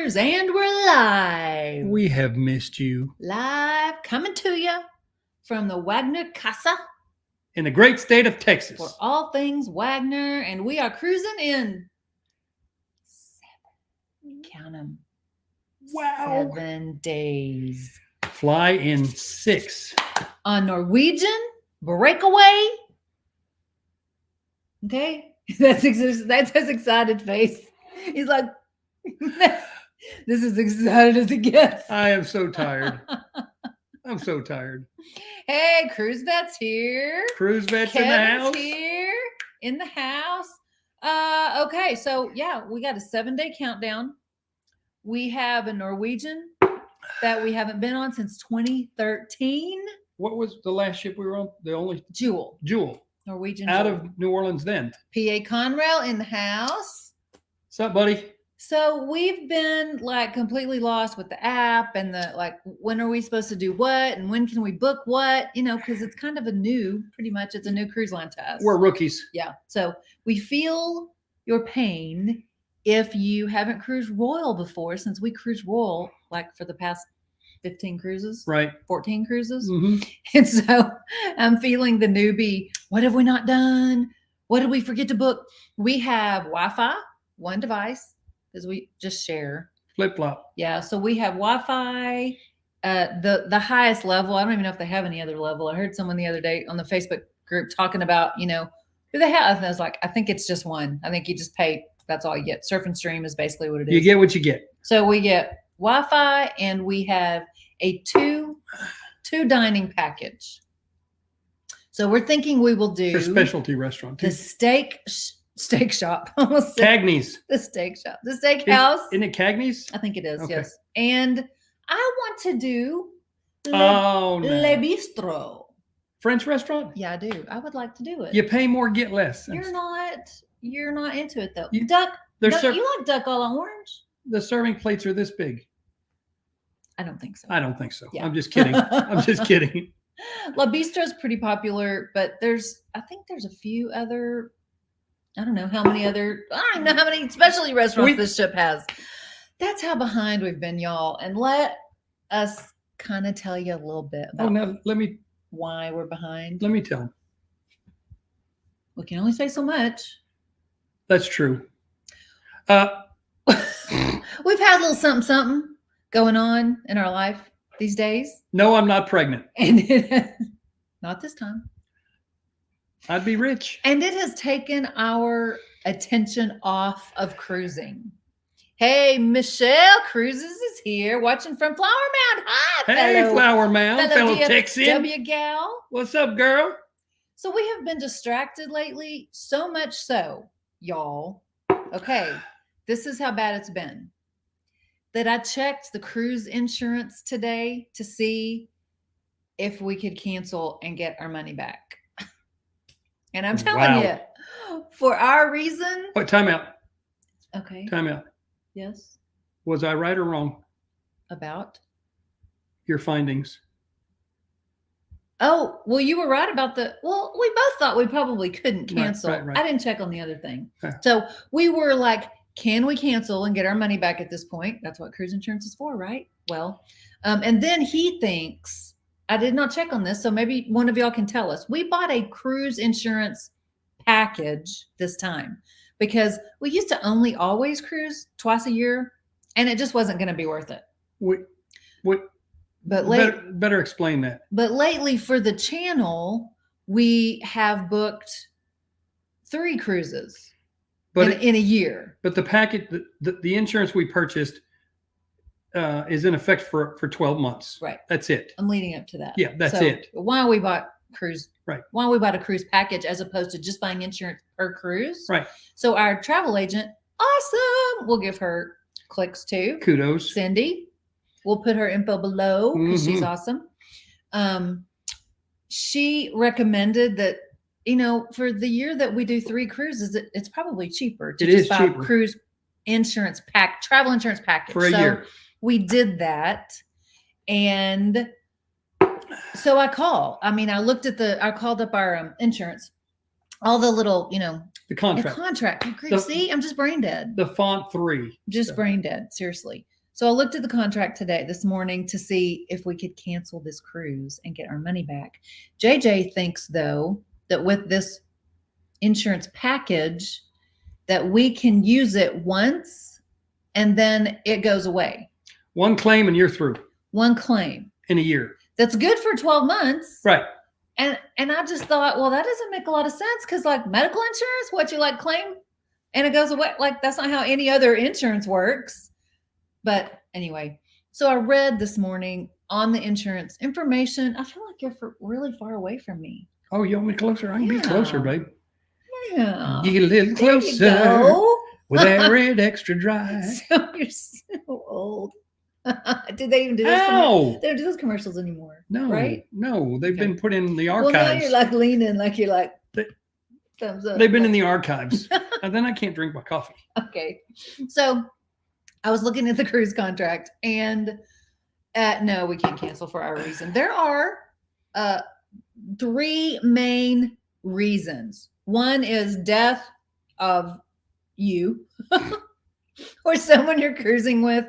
listeners, and we're live. We have missed you. Live coming to you from the Wagner Casa In the great state of Texas. for all things Wagner, and we are cruising in 7, count them, Wow. 7 days Fly in 6. on Norwegian breakaway. Okay, that's his excited face. He's like, this is excited as it gets. I am so tired. I'm so tired. Hey, Cruise Vet's here. Cruise Vet's Kevin's in the house. here in the house. Okay, so yeah, we got a 7-day countdown. We have a Norwegian that we haven't been on since 2013. What was the last ship we were on? The only Jewel. Norwegian Out Jewel. of New Orleans then. PA Conrail in the house. What's up, buddy? So we've been like completely lost with the app and the like, when are we supposed to do what and when can we book what, because it's kind of it's a new cruise line to us. We're rookies. Yeah. So we feel your pain if you haven't cruised Royal before, since we cruised Royal like for the past 15 cruises, Right. 14 cruises. Mm-hmm. And so I'm feeling the newbie. What have we not done? What did we forget to book? We have Wi-Fi, one device, because we just share. Flip flop. Yeah. So we have Wi-Fi, the highest level. I don't even know if they have any other level. I heard someone the other day on the Facebook group talking about, who they have. And I was like, I think it's just one. I think you just pay. That's all you get. Surf and Stream is basically what it is. You get what you get. So we get Wi-Fi and we have a two dining package. So we're thinking we will do It's a specialty restaurant. the steak shop. Almost said Cagney's. the steak shop, the steakhouse. Isn't it Cagney's? I think it is. Okay. Yes. And I want to do Oh, no. Le Bistro. French restaurant? Yeah, I do. I would like to do it. You pay more, get less. You're not into it though. You- Duck. They're No, ser- you like duck all orange? The serving plates are this big. I don't think so. I don't think so. Yeah. I'm just kidding. I'm just kidding. La Bistro is pretty popular, but I think there's a few other, I don't know how many specialty restaurants this ship has. That's how behind we've been, y'all. And let us kind of tell you a little bit about now why we're behind. let me tell them. We can only say so much. That's true. We've had a little something going on in our life these days. No, I'm not pregnant. And not this time. I'd be rich. And it has taken our attention off of cruising. Hey, Michelle Cruises is here, watching from Flower Mound. Hi, Hey, Flower Mound, fellow Texan. DFW gal. What's up, girl? So we have been distracted lately, so much so, y'all. Okay, this is how bad it's been. That I checked the cruise insurance today to see if we could cancel and get our money back. And I'm telling you, for our reason. Oh, time out. Okay. Time out. Yes. Was I right or wrong? About? Your findings. Oh, well, you were right about we both thought we probably couldn't cancel. Right. I didn't check on the other thing. Okay. So we were like, can we cancel and get our money back at this point? That's what cruise insurance is for, right? Well, and then he thinks, I did not check on this, so maybe one of y'all can tell us. We bought a cruise insurance package this time because we used to only always cruise twice a year, and it just wasn't going to be worth it. But better explain that. But lately for the channel, we have booked 3 cruises in a year. But the package, the insurance we purchased is in effect for 12 months. Right. That's it. I'm leading up to that. Yeah, that's it. Why we bought cruise. Right. Why we bought a cruise package as opposed to just buying insurance per cruise. Right. So our travel agent, awesome. We'll give her clicks too. Kudos. Cindy. We'll put her info below because she's awesome. She recommended that, for the year that we do 3 cruises, it's probably cheaper to just buy a cruise insurance travel insurance package for a year. We did that. And so I called up our insurance, all the little, The contract. The contract. See, I'm just brain dead. The font 3. Just brain dead. Seriously. So I looked at the contract this morning to see if we could cancel this cruise and get our money back. JJ thinks though that with this insurance package that we can use it once and then it goes away. One claim and you're through One claim. in a year. That's good for 12 months. Right. And I just thought, well, that doesn't make a lot of sense because like medical insurance, what you like claim and it goes away. Like that's not how any other insurance works. But anyway, so I read this morning on the insurance information. I feel like you're really far away from me. Oh, you want me closer? I can be closer, babe. Yeah. You get a little There you closer go. with that red extra dry. So you're so old. Did they even do those? Ow! They don't do those commercials anymore. No, right? No, they've Okay. been put in the Well, now archives. you're like leaning, like you're like thumbs up. They've been in the archives. And then I can't drink my coffee. Okay. So I was looking at the cruise contract and no, we can't cancel for our reason. There are 3 main reasons. One is death of you or someone you're cruising with,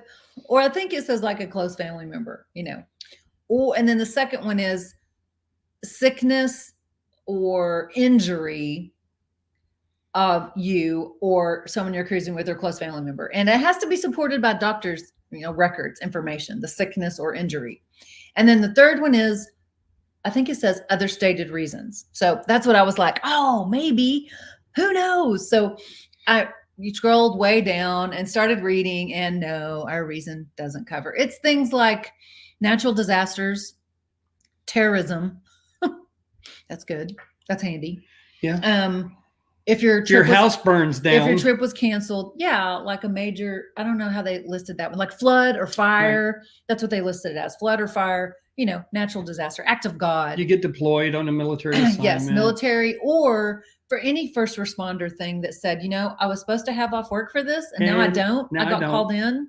or I think it says like a close family member, and then the second one is sickness or injury of you or someone you're cruising with or close family member. And it has to be supported by doctors, records, information, the sickness or injury. And then the third one is, I think it says other stated reasons. So that's what I was like, oh, maybe, who knows? So you scrolled way down and started reading and no, our reason doesn't cover. It's things like natural disasters, terrorism. That's good. That's handy. Yeah. If your house burns down. If your trip was canceled, yeah, like a major, I don't know how they listed that one, like flood or fire. Right. That's what they listed it as, flood or fire, natural disaster, act of God. You get deployed on a military assignment. Yes, military, or for any first responder thing that said, I was supposed to have off work for this and now I don't. I got called in.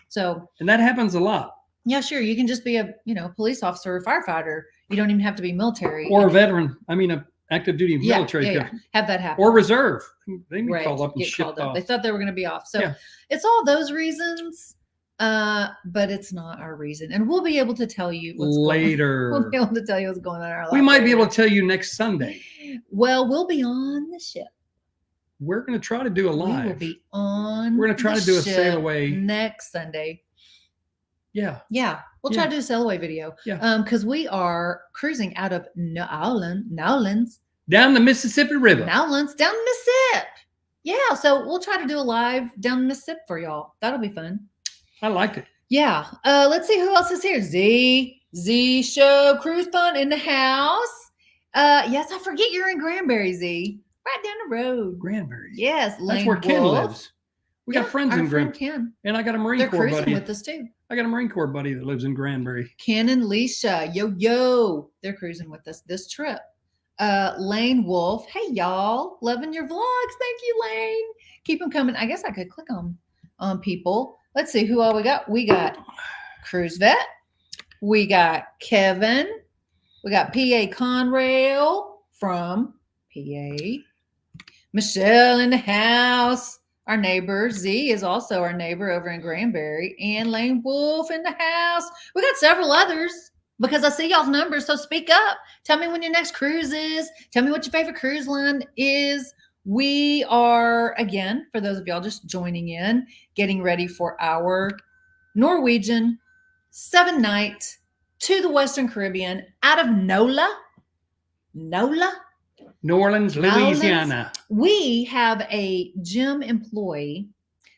So. And that happens a lot. Yeah, sure. You can just be a, police officer or firefighter. You don't even have to be military. Or a veteran. I mean, a active duty military. Yeah. Have that happen. Or reserve. They can be right. called up and Get shipped off. They thought they were going to be off. So it's all those reasons, but it's not our reason. And we'll be able to tell you what's later. We'll be able to tell you what's going on in our life. We might be able to tell you next Sunday. Well, we'll be on the ship. We're going to try to do a live. We will be on. We're going to try to do a sail away next Sunday. Yeah. Yeah. We'll try to do a sail away video. Yeah. Because we are cruising out of Nowlands. Down the Mississippi River. Nowlands, down Mississippi. Yeah. So we'll try to do a live down Mississippi for y'all. That'll be fun. I liked it. Yeah. Let's see who else is here. Z Show Cruise Fun in the house. Yes, I forget you're in Granbury, Z. Right down the road. Granbury. Yes. That's where Ken lives. We got friends in Granbury. Ken. And I got a Marine They're Corps cruising buddy. with us too. I got a Marine Corps buddy that lives in Granbury. Ken and Leisha. Yo. They're cruising with us this trip. Lane Wolf. Hey, y'all. Loving your vlogs. Thank you, Lane. Keep them coming. I guess I could click on people. Let's see who all we got. We got Cruise Vet. We got Kevin. We got PA Conrail from PA. Michelle in the house. Our neighbor Z is also our neighbor over in Granbury, and Lane Wolf in the house. We got several others because I see y'all's numbers. So speak up. Tell me when your next cruise is. Tell me what your favorite cruise line is. We are, again, for those of y'all just joining in, getting ready for our Norwegian 7-night to the Western Caribbean out of NOLA. New Orleans, Louisiana. We have a gym employee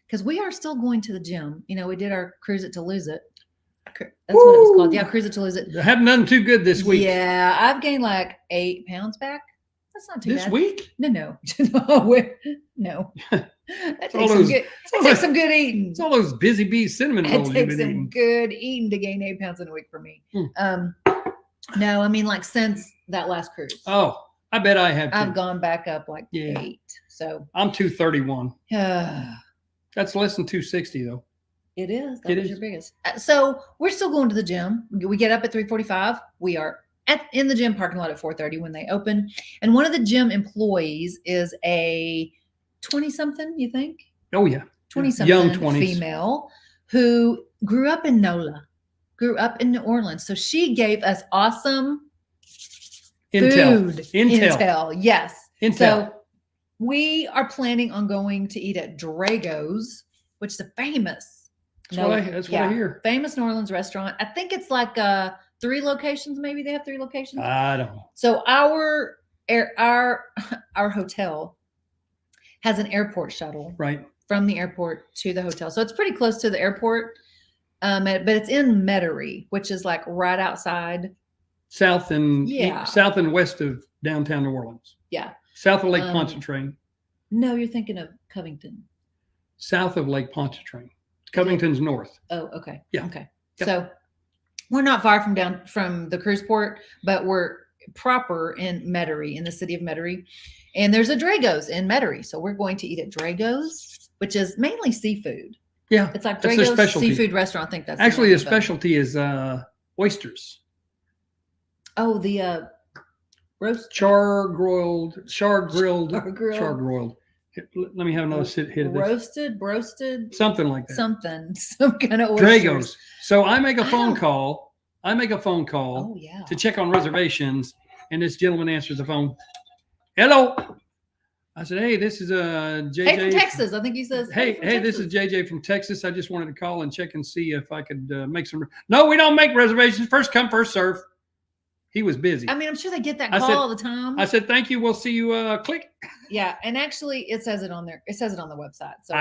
because we are still going to the gym. We did our Cruise It to Lose It. That's what it was called. Yeah, Cruise It to Lose It. I haven't done too good this week. Yeah, I've gained like 8 pounds back. That's not too bad. This week? No. No. That takes some good eating. It's all those Busy Bee cinnamon rolls It you've takes been some eating. good eating to gain 8 pounds in a week for me. No, I mean like since that last cruise. Oh, I bet I have too. I've gone back up like 8. So I'm 231. That's less than 260 though. It is. That was your biggest. So we're still going to the gym. We get up at 3:45. We are in the gym parking lot at 4:30 when they open. And one of the gym employees is a 20-something, you think? Oh, yeah. 20-something Young 20s. female who grew up in NOLA, grew up in New Orleans. So she gave us awesome Intel. food Intel. Yes. Intel. So we are planning on going to eat at Drago's, which is a famous. That's what I hear. Famous New Orleans restaurant. I think it's like 3 locations. Maybe they have 3 locations. I don't know. So our hotel has an airport shuttle Right. from the airport to the hotel. So it's pretty close to the airport. But it's in Metairie, which is like right outside. South and west of downtown New Orleans. Yeah. South of Lake Pontchartrain. No, you're thinking of Covington. South of Lake Pontchartrain. Covington's north. Oh, okay. Yeah. Okay. Yep. So we're not far from the cruise port, but we're proper in Metairie, in the city of Metairie. And there's a Drago's in Metairie. So we're going to eat at Drago's, which is mainly seafood. Yeah. It's like that's their Drago's specialty. seafood restaurant. I think that's actually the specialty is oysters. Oh, the roast char grilled. Let me have another hit of this. Roasted, something like that. Some kind of oysters. Dragos. So I make a phone call. Oh, yeah. To check on reservations, and this gentleman answers the phone. Hello. I said, hey, this is JJ. Hey, from Texas. I think he says. Hey, this is JJ from Texas. I just wanted to call and check and see if I could make some. No, we don't make reservations. First come, first serve. He was busy. I mean, I'm sure they get that call all the time. I said, thank you. We'll see you. Click. Yeah, and actually, it says it on there. It says it on the website. So,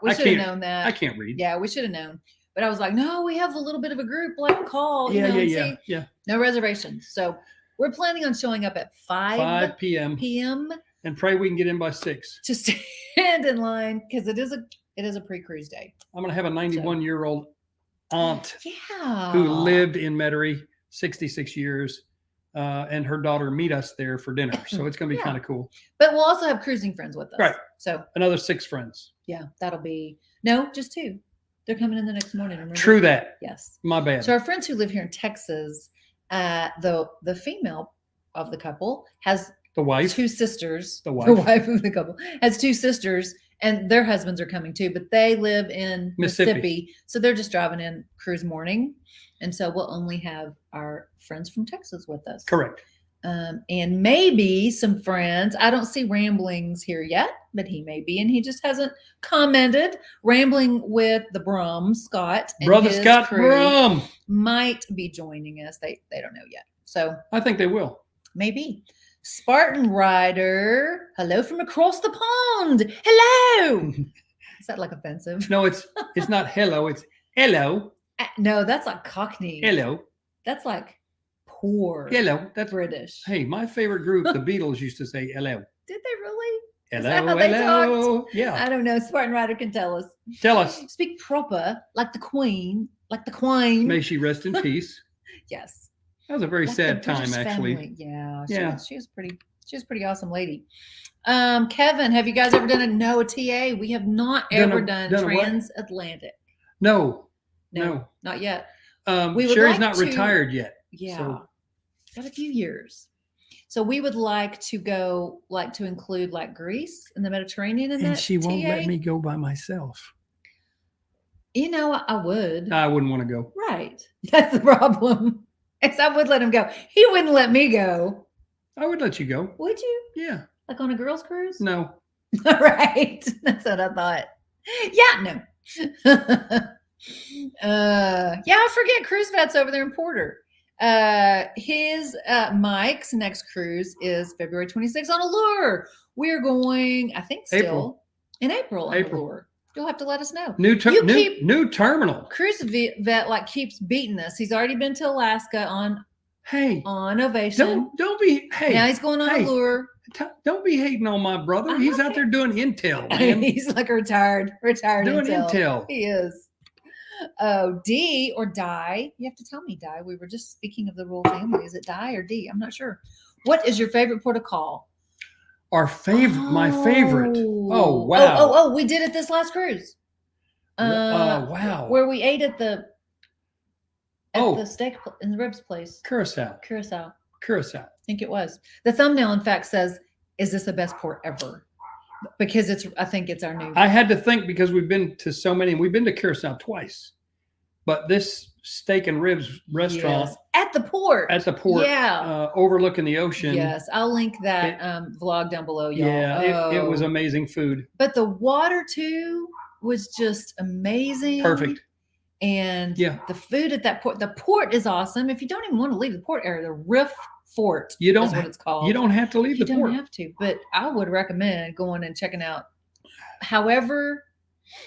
we should have known that. I can't read. Yeah, we should have known. But I was like, no, we have a little bit of a group, like call. Yeah. No reservations. So we're planning on showing up at 5 p.m. And pray we can get in by 6. to stand in line because it is a pre-cruise day. I'm gonna have a 91-year-old aunt Yeah. who lived in Metairie 66 years. And her daughter meet us there for dinner. So it's going to be kind of cool. But we'll also have cruising friends with us. Right. So another 6 friends. Yeah, that'll be, no, just 2. They're coming in the next morning. Remember? True that. Yes. My bad. So our friends who live here in Texas, the female of the couple has the wife, 2 sisters. The wife of the couple has 2 sisters, and their husbands are coming too, but they live in Mississippi. So they're just driving in cruise morning. And so we'll only have our friends from Texas with us. Correct. And maybe some friends. I don't see Ramblings here yet, but he may be, and he just hasn't commented. Rambling with the Brum, Scott, and Brother his Scott crew Brum might be joining us. They don't know yet. So I think they will. Maybe. Spartan Rider, hello from across the pond. Hello. Is that like offensive? No, it's not hello. It's hello. No, that's like Cockney. Hello. That's like poor. Hello. That's British. Hey, my favorite group, the Beatles, used to say hello. Did they really? Hello. Is that how they talked? Yeah. I don't know. Spartan Rider can tell us. Tell us. Speak proper, like the Queen. Like the Queen. May she rest in peace. Yes. That was a very like sad time, actually. Family. Yeah. She was a pretty awesome lady. Kevin, have you guys ever done a TA? We have not ever done transatlantic. No, not yet. Sherry's not retired yet. Yeah, so. Got a few years. So we would like to go, to include like Greece and the Mediterranean in that. And she won't TA. let me go by myself. I would. I wouldn't want to go. Right. That's the problem. Yes, I would let him go. He wouldn't let me go. I would let you go. Would you? Yeah. Like on a girls' cruise? No. Right. That's what I thought. Yeah, no. I forget Cruise Vet's over there in Porter. Mike's next cruise is February 26th on Allure. We're going, I think, still in April on Allure. You'll have to let us know. New terminal. Cruise Vet keeps beating us. He's already been to Alaska on Ovation. Don't be. Hey, now he's going on Allure. Don't be hating on my brother. He's out there doing intel, man. He's like retired doing intel. He is. Oh, D or Die. You have to tell me, Die. We were just speaking of the royal family. Is it Die or D? I'm not sure. What is your favorite port of call? My favorite. Oh, wow. Oh, we did it this last cruise. Wow. Where we ate at the steak in the ribs place. Curacao. I think it was. The thumbnail, in fact, says, "Is this the best port ever?" because I think it's our new. I had to think because we've been to so many. We've been to Curacao twice, but this steak and ribs restaurant Yes. At the port. Yeah. overlooking the ocean. Yes, I'll link that vlog down below, y'all. Yeah, it was amazing food. But the water too was just amazing. Perfect. And yeah, the food at that port, the port is awesome. If you don't even want to leave the port area, the Riff Fort you don't, is what it's called. You don't have to leave the port. You don't have to, but I would recommend going and checking out. However,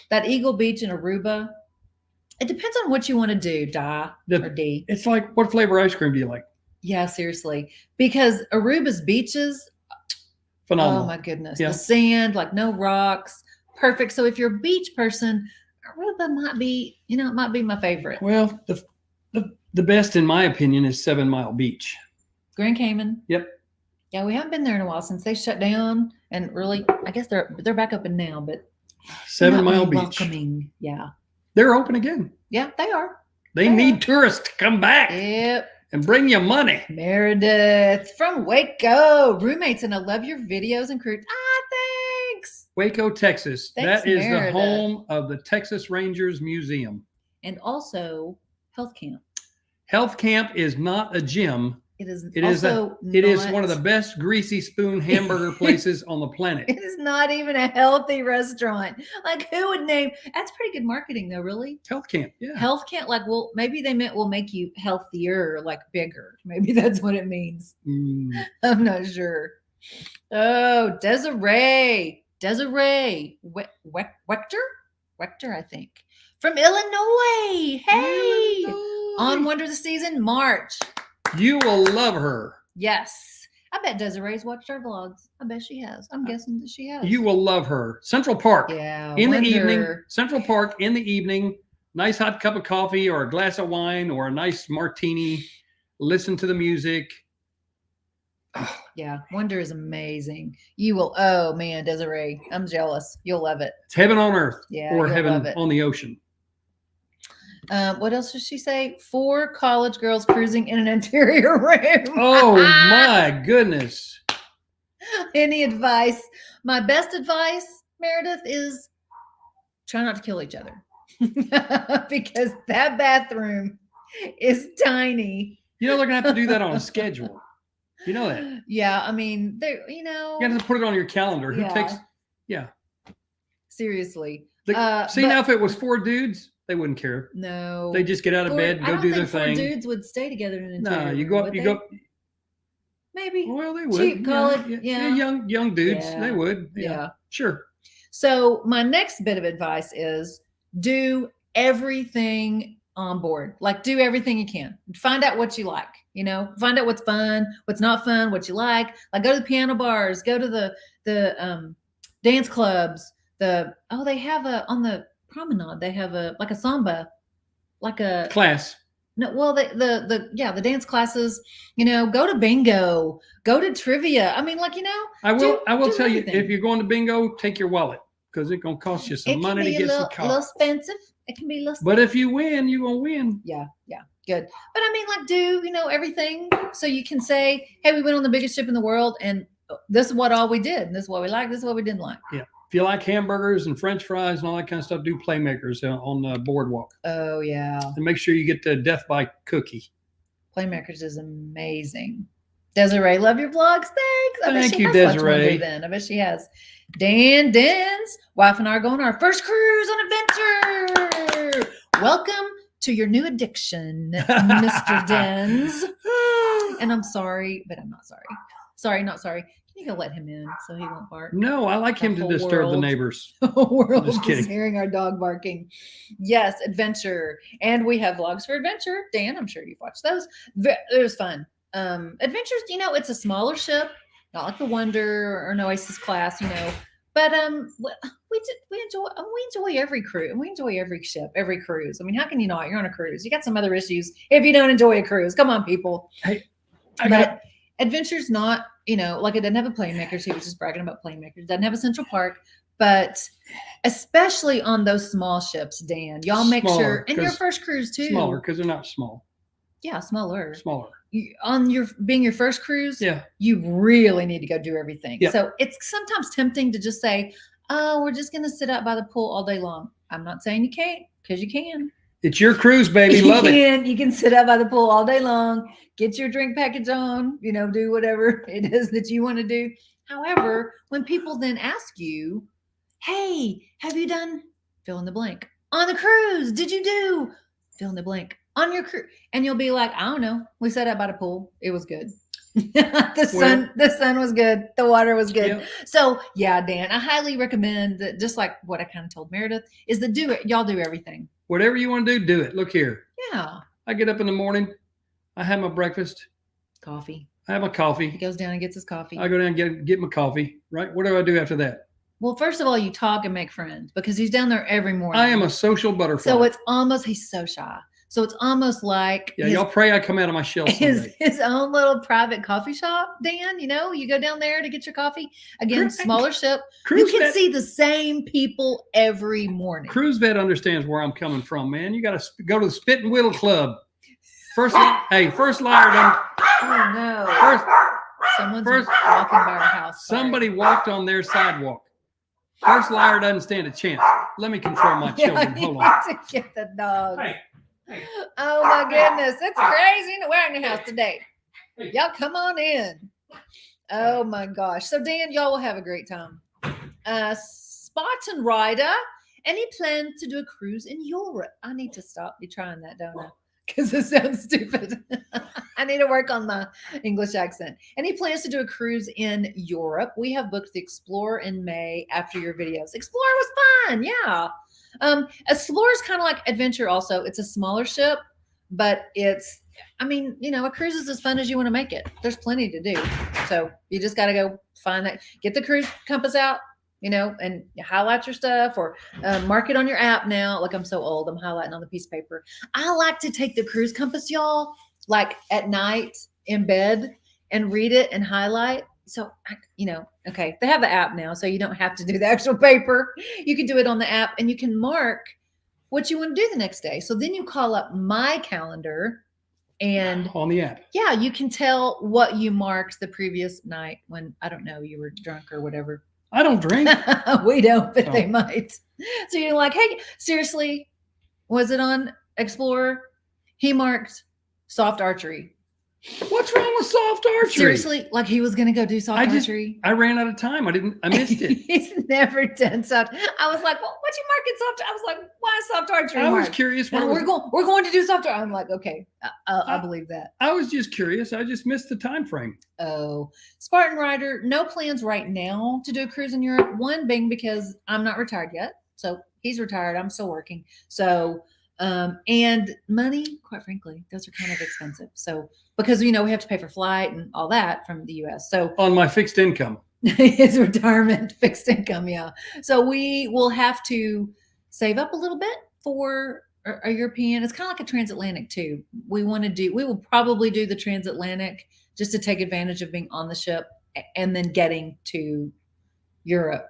that Eagle Beach in Aruba, it depends on what you want to do, or D. It's like, what flavor ice cream do you like? Yeah, seriously. Because Aruba's beaches, phenomenal. Oh my goodness. Yeah. The sand, like no rocks, perfect. So if you're a beach person, Aruba might be, it might be my favorite. Well, the best in my opinion is 7 Mile Beach. Grand Cayman. Yep. Yeah, we haven't been there in a while since they shut down, and really, I guess they're back open now, but 7 Mile Beach. Welcoming. Yeah. They're open again. Yeah, they are. They need tourists to come back. Yep. And bring you money. Meredith from Waco. Roommates, and I love your videos and crew. Thanks. Waco, Texas. Thanks, that is Meredith. The home of the Texas Rangers Museum. And also Health Camp. Health Camp is not a gym. It is one of the best greasy spoon hamburger places on the planet. It is not even a healthy restaurant. Like, who would name? That's pretty good marketing, though. Really, Health Camp. Yeah, Health Camp. Like, well, maybe they meant we'll make you healthier, like bigger. Maybe that's what it means. I'm not sure. Oh, Desiree, Wagner, I think, from Illinois. Hey, on Wonder of the Season, March. You will love her. Yes. I bet Desiree's watched our vlogs. I bet she has. I'm guessing that she has. You will love her. Central Park. Yeah. In the evening. Central Park in the evening. Nice hot cup of coffee or a glass of wine or a nice martini. Listen to the music. Oh. Yeah. Wonder is amazing. You will. Oh, man, Desiree. I'm jealous. You'll love it. It's heaven on earth. Yeah. Or heaven on the ocean. What else did she say? 4 college girls cruising in an interior room. Oh my goodness. Any advice? My best advice, Meredith, is try not to kill each other. Because that bathroom is tiny. They're going to have to do that on a schedule. You know that? Yeah. I mean, you have to put it on your calendar. Who takes? Yeah. Seriously. Now if it was 4 dudes, they wouldn't care. No. They just get out of bed and go do their thing. 4 dudes would stay together in an interior. No, you go. Maybe. Well, they would. Cheap college. Yeah. Young dudes. Yeah. They would. Yeah. Sure. So my next bit of advice is do everything on board. Like, do everything you can. Find out what you like. Find out what's fun, what's not fun, what you like. Like, go to the piano bars, go to the dance clubs. They have on the promenade, they have a samba, like a class. No, well, the dance classes, go to bingo, go to trivia. I mean, I will tell you, if you're going to bingo, take your wallet, because it's going to cost you some money to get some cards. A little expensive. It can be a little expensive. But if you win, you're going to win. Yeah. Good. But I mean, do, everything so you can say, hey, we went on the biggest ship in the world, and this is what all we did. And this is what we liked. This is what we didn't like. Yeah. If you like hamburgers and French fries and all that kind of stuff, do Playmakers on the boardwalk. Oh, yeah. And make sure you get the Death by Cookie. Playmakers is amazing. Desiree, love your vlogs. Thanks. Thank you, Desiree. I bet she has. Dan's wife and I are going on our first cruise on adventure. Welcome to your new addiction, Mr. Dens. And I'm sorry, but I'm not sorry. Sorry, not sorry. Can you go let him in so he won't bark? No, I like him to disturb the neighbors. The whole world just kidding. Is hearing our dog barking. Yes, adventure. And we have vlogs for adventure. Dan, I'm sure you've watched those. It was fun. Adventures, it's a smaller ship, not like the Wonder or an Oasis class, But we enjoy every cruise, and we enjoy every ship, every cruise. I mean, how can you not? You're on a cruise. You got some other issues if you don't enjoy a cruise. Come on, people. Hey, Adventure's not, it doesn't have a Playmakers. He was just bragging about Playmakers. It doesn't have a Central Park, but especially on those small ships, Dan, y'all make sure, and your first cruise too. Smaller, because they're not small. Yeah, smaller. on your being your first cruise, Yeah. you really need to go do everything. Yeah. So it's sometimes tempting to just say, "Oh, we're just going to sit out by the pool all day long." I'm not saying you can't, because you can. It's your cruise, baby. Love it. You can sit out by the pool all day long, get your drink package on, do whatever it is that you want to do. However, when people then ask you, "Hey, have you done fill in the blank on the cruise? Did you do fill in the blank on your cruise?" And you'll be like, "I don't know. We sat out by the pool. It was good. the sun was good. The water was good." Yeah. So yeah, Dan, I highly recommend that. Just like what I kind of told Meredith, is that do it. Y'all do everything. Whatever you want to do it. Look here. Yeah. I get up in the morning. I have my breakfast. Coffee. I have my coffee. He goes down and gets his coffee. I go down and get my coffee. Right. What do I do after that? Well, first of all, you talk and make friends, because he's down there every morning. I am a social butterfly. So it's almost, he's so shy. So it's almost like y'all pray I come out of my shell someday. his own little private coffee shop, Dan. You go down there to get your coffee. Again, Correct. smaller ship. Cruise You can vet, see the same people every morning. Cruise vet understands where I'm coming from, man. You got to go to the Spit and Whittle Club. First liar done. Oh no! Someone's walking by our house. Sorry. Somebody walked on their sidewalk. First liar doesn't stand a chance. Let me control my children. Hold on. To get the dog. Hey. Oh my goodness, it's crazy in the Wagner house today. Y'all come on in. Oh my gosh. So Dan, y'all will have a great time. Spartan Rider, any plans to do a cruise in Europe? I need to stop you trying that, don't I? Because it sounds stupid. I need to work on my English accent. Any plans to do a cruise in Europe? We have booked the Explorer in May after your videos. Explorer was fun. Yeah. Explorer is kind of like Adventure also. It's a smaller ship, but a cruise is as fun as you want to make it. There's plenty to do. So you just got to go find that, get the cruise compass out, and highlight your stuff, or mark it on your app now. Like, I'm so old, I'm highlighting on the piece of paper. I like to take the cruise compass, y'all, like at night in bed and read it and highlight. So, okay, they have the app now, so you don't have to do the actual paper. You can do it on the app, and you can mark what you want to do the next day. So then you call up my calendar, and on the app. Yeah, you can tell what you marked the previous night when, I don't know, you were drunk or whatever. I don't drink. We don't, but they might. So you're like, "Hey, seriously, was it on Explorer? He marked soft archery." What's wrong with soft archery? Seriously, like he was going to go do soft archery. I ran out of time. I missed it. He's never done soft. I was like, "Well, what you marking soft?" I was like, "Why soft archery?" I was curious. We're going to do soft archery. I'm like, okay, I believe that. I was just curious. I just missed the time frame. Oh, Spartan Rider, no plans right now to do a cruise in Europe. One being because I'm not retired yet. So he's retired. I'm still working. So, and money, quite frankly, those are kind of expensive. So, because, we have to pay for flight and all that from the US. So on my fixed income, his retirement fixed income. Yeah. So we will have to save up a little bit for a European. It's kind of like a transatlantic too. We will probably do the transatlantic just to take advantage of being on the ship and then getting to Europe,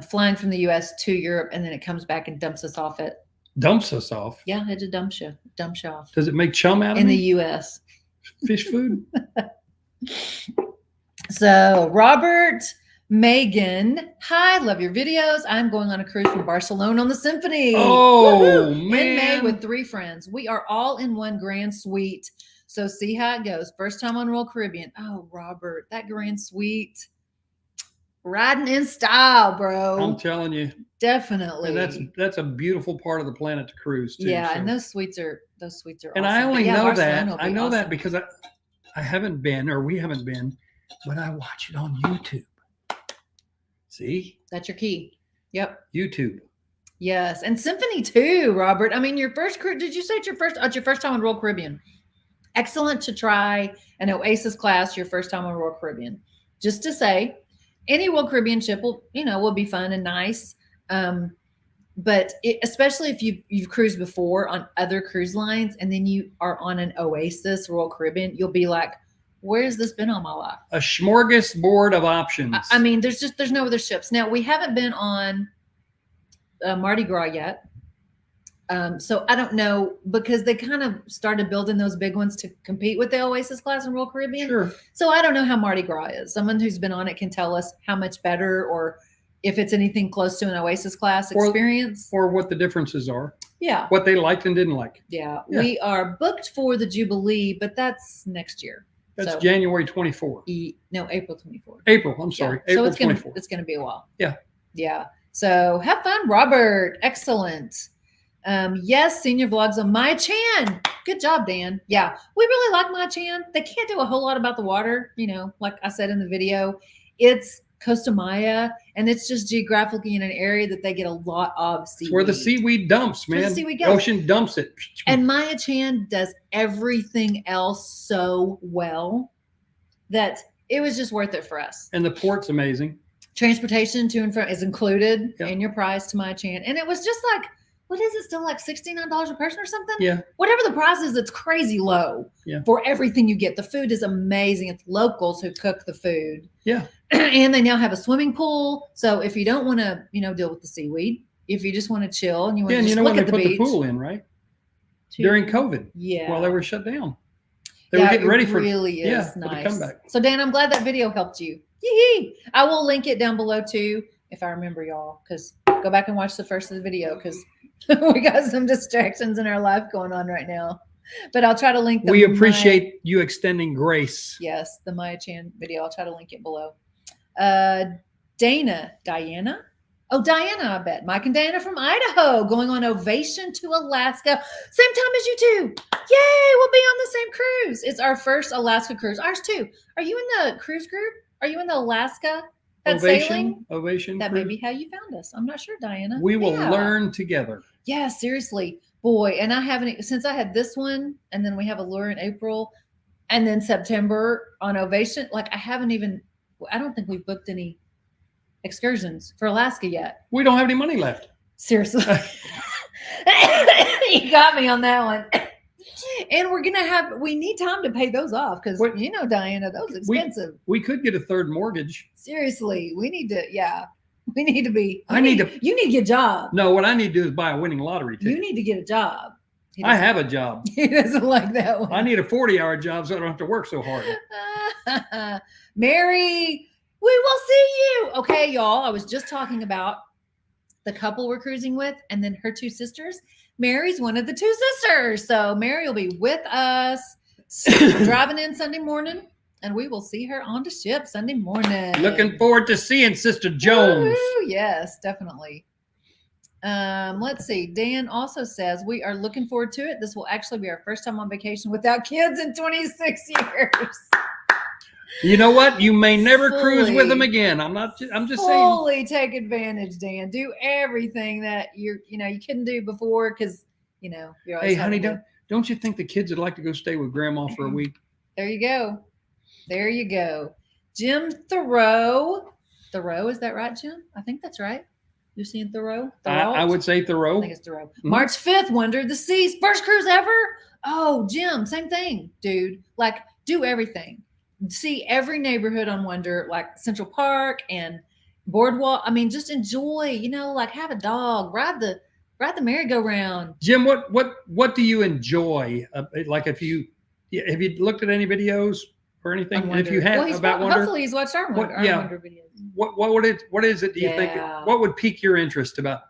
flying from the US to Europe. And then it comes back and dumps us off at. Dumps us off. Yeah, it's a dump you off. Does it make chum out of in me? The US? Fish food. So Robert Megan, hi, love your videos. I'm going on a cruise from Barcelona on the Symphony. Oh, Woo-hoo! man. In May with 3 friends. We are all in one grand suite. So see how it goes. First time on Royal Caribbean. Oh, Robert, that grand suite. Riding in style, bro. I'm telling you. Definitely. And that's a beautiful part of the planet to cruise too. Yeah, so. and those suites are And awesome. I only know that. I know awesome. that because I haven't been, or we haven't been, but I watch it on YouTube. See? That's your key. Yep. YouTube. Yes. And Symphony too, Robert. I mean, your first cruise, did you say it's your first time on Royal Caribbean? Excellent to try an Oasis class your first time on Royal Caribbean. Just to say, any Royal Caribbean ship will be fun and nice. But especially if you've cruised before on other cruise lines and then you are on an Oasis Royal Caribbean, you'll be like, where's this been all my life? A smorgasbord of options. I mean, there's no other ships. Now, we haven't been on Mardi Gras yet. So I don't know, because they kind of started building those big ones to compete with the Oasis class in Royal Caribbean. Sure. So I don't know how Mardi Gras is. Someone who's been on it can tell us how much better, or if it's anything close to an Oasis class experience. Or what the differences are. Yeah. What they liked and didn't like. Yeah. Yeah. We are booked for the Jubilee, but that's next year. That's So, January 24th. no, April 24th. April, I'm sorry. Yeah. April So it's 24th. It's gonna be a while. Yeah. Yeah. So have fun, Robert. Excellent. Yes, senior vlogs on My Chan. Good job, Dan. Yeah, we really like My Chan. They can't do a whole lot about the water, like I said in the video. It's Costa Maya, and it's just geographically in an area that they get a lot of seaweed. It's where the seaweed dumps, Where the man. seaweed The goes. ocean dumps it. And Maya Chan does everything else so well that it was just worth it for us. And the port's amazing. Transportation to and from is included Yep. in your price to My Chan. And it was just like, what is it, still like $69 a person or something? Yeah. Whatever the price is, it's crazy low for everything you get. The food is amazing. It's locals who cook the food. Yeah. And they now have a swimming pool. So if you don't want to, deal with the seaweed, if you just want to chill and you want to just when look they at the put beach. the pool in, right? During COVID. Yeah. While they were shut down. They were getting ready for really is for the nice. comeback. So Dan, I'm glad that video helped you. Yee-hee. I will link it down below too, if I remember, y'all, because go back and watch the first of the video, because we got some distractions in our life going on right now. But I'll try to link them. We appreciate you extending grace. Yes, the Maya Chan video. I'll try to link it below. Diana. Oh, Diana, I bet. Mike and Diana from Idaho going on Ovation to Alaska. Same time as you two. Yay, we'll be on the same cruise. It's our first Alaska cruise. Ours too. Are you in the cruise group? Are you in the Alaska sailing? Ovation. That cruise. may be how you found us. I'm not sure, Diana. We will Yeah. learn together. Yeah, seriously. Boy, and I haven't, since I had this one, and then we have Allure in April, and then September on Ovation, like I don't think we've booked any excursions for Alaska yet. We don't have any money left. Seriously. You got me on that one. And we need time to pay those off because, Diana, those expensive. We could get a third mortgage. Seriously, we need to be. You need to get a job. No, what I need to do is buy a winning lottery ticket. You need to get a job. I have a job. He doesn't like that one. I need a 40-hour job so I don't have to work so hard. Mary, we will see you. Okay, y'all. I was just talking about the couple we're cruising with and then her two sisters. Mary's one of the two sisters. So Mary will be with us driving in Sunday morning, and we will see her on the ship Sunday morning. Looking forward to seeing Sister Jones. Woo-hoo, yes, definitely. Let's see. Dan also says we are looking forward to it. This will actually be our first time on vacation without kids in 26 years. You know what? You may never cruise with them again. I'm just saying. Fully take advantage, Dan. Do everything that you couldn't do before because you're always. Hey, honey, don't you think the kids would like to go stay with grandma for a week? There you go. There you go. Jim Thoreau. Thoreau, is that right, Jim? I think that's right. You're seeing Thoreau? I would say Thoreau. I think it's Thoreau. March 5th, Wonder of the Seas. First cruise ever? Oh, Jim, same thing, dude. Like, do everything. See every neighborhood on Wonder, like Central Park and Boardwalk. I mean, just enjoy, like have a dog, ride the merry-go-round. Jim, what do you enjoy? Like have you looked at any videos or anything? If you have about Wonder, hopefully he's watched our Wonder videos. What is it? Do you think? What would pique your interest about?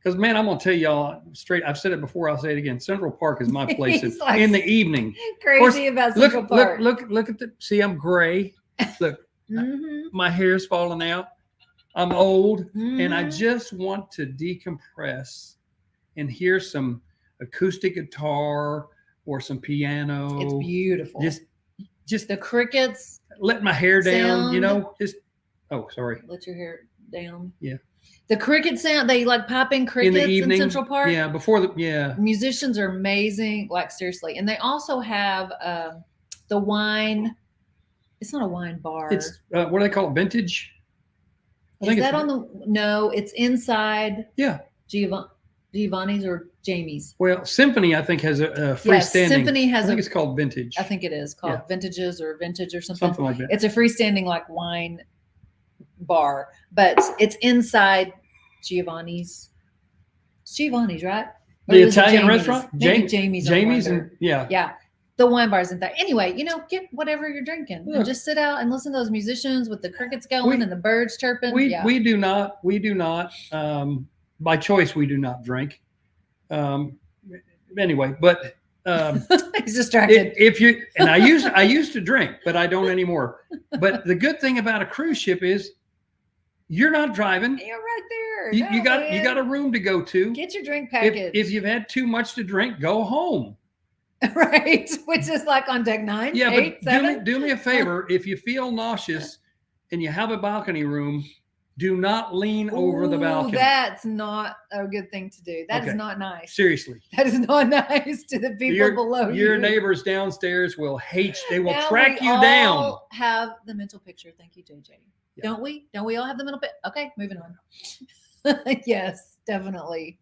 Because man, I'm gonna tell y'all straight. I've said it before. I'll say it again. Central Park is my place in the evening. Crazy about Central Park. Look at the. See, I'm gray. Look, my hair's falling out. I'm old, and I just want to decompress and hear some acoustic guitar or some piano. It's beautiful. Just the crickets. Let my hair down. Sound. Just. Oh, sorry. Let your hair down. Yeah. The cricket sound, they like pop in crickets in the evening, in Central Park. Yeah, musicians are amazing, like seriously. And they also have the wine. It's not a wine bar. It's what do they call it? Vintage. Is that on the? No, it's inside. Yeah, Giovanni's or Jamie's. Well, Symphony I think has a freestanding. Yes, Symphony has. I think it's called Vintage. I think it is called Vintages or Vintage or something. Something like that. It's a freestanding like wine bar, but it's inside Giovanni's. It's Giovanni's, right? The Italian restaurant, maybe Jamie's on Jamie's, Wonder. and yeah. The wine bar isn't there. Anyway, get whatever you're drinking and Look. just sit out and listen to those musicians with the crickets going and the birds chirping. We do not. By choice, we do not drink. Anyway, but he's distracted. If you and I used to drink, but I don't anymore. But the good thing about a cruise ship is you're not driving. You're right there. You got a room to go to. Get your drink package. If you've had too much to drink, go home. Right, which is like on deck 9, yeah, 8, but 7. Do me a favor. If you feel nauseous and you have a balcony room, do not lean over the balcony. That's not a good thing to do. That is not nice. Seriously. That is not nice to the people below you. Your neighbors downstairs will hate you. They will now track you all down. Have the mental picture. Thank you, JJ. Yeah. Don't we? Don't we all have the mental picture? Okay, moving on. Yes, definitely.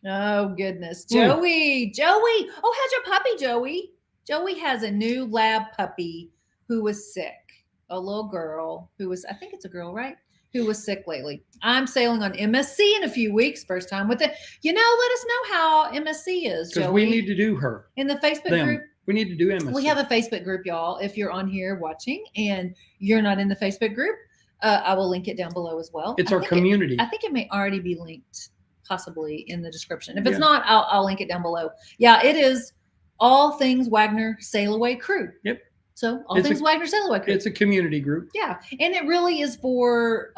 Oh, goodness. Joey. Oh, how's your puppy, Joey? Joey has a new lab puppy who was sick. A little girl who was, I think it's a girl, right? Who was sick lately. I'm sailing on MSC in a few weeks. First time with it. Let us know how MSC is, Joey. Because we need to do her. In the Facebook group. We need to do MSC. We have a Facebook group, y'all. If you're on here watching and you're not in the Facebook group, I will link it down below as well. It's our community. I think it may already be linked possibly in the description. If it's not, I'll link it down below. Yeah, it is All Things Wagner Sail Away Crew. Yep. So Things Wagner Sail Away Crew. It's a community group. Yeah. And it really is for,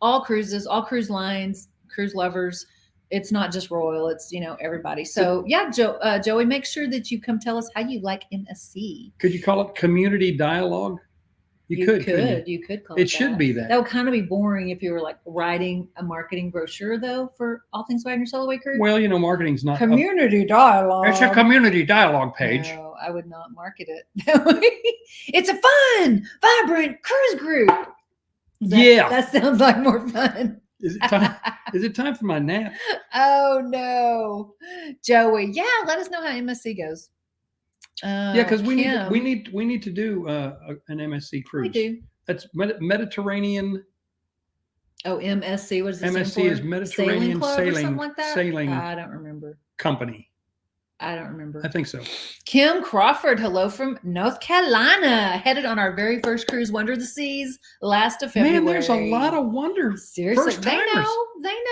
all cruises, all cruise lines, cruise lovers. It's not just Royal, it's, everybody. So yeah, Joey, make sure that you come tell us how you like MSC. Could you call it community dialogue? You could call it. It should be that. That would kind of be boring if you were like writing a marketing brochure though for All Things Wagner Sail Away Crew. Well, marketing's not community dialogue. It's a community dialogue page. No, I would not market it that way. It's a fun, vibrant cruise group. That sounds like more fun. Is it time for my nap? Oh no, Joey. Yeah, let us know how MSC goes. Because we need to do an MSC cruise. We do. That's Mediterranean. Oh, MSC. What is it? MSC is Mediterranean Sailing like that? Sailing. I don't remember. Company. I don't remember. I think so. Kim Crawford, hello from North Carolina. Headed on our very first cruise, Wonder of the Seas, last of February. Man, there's a lot of wonder. Seriously, they know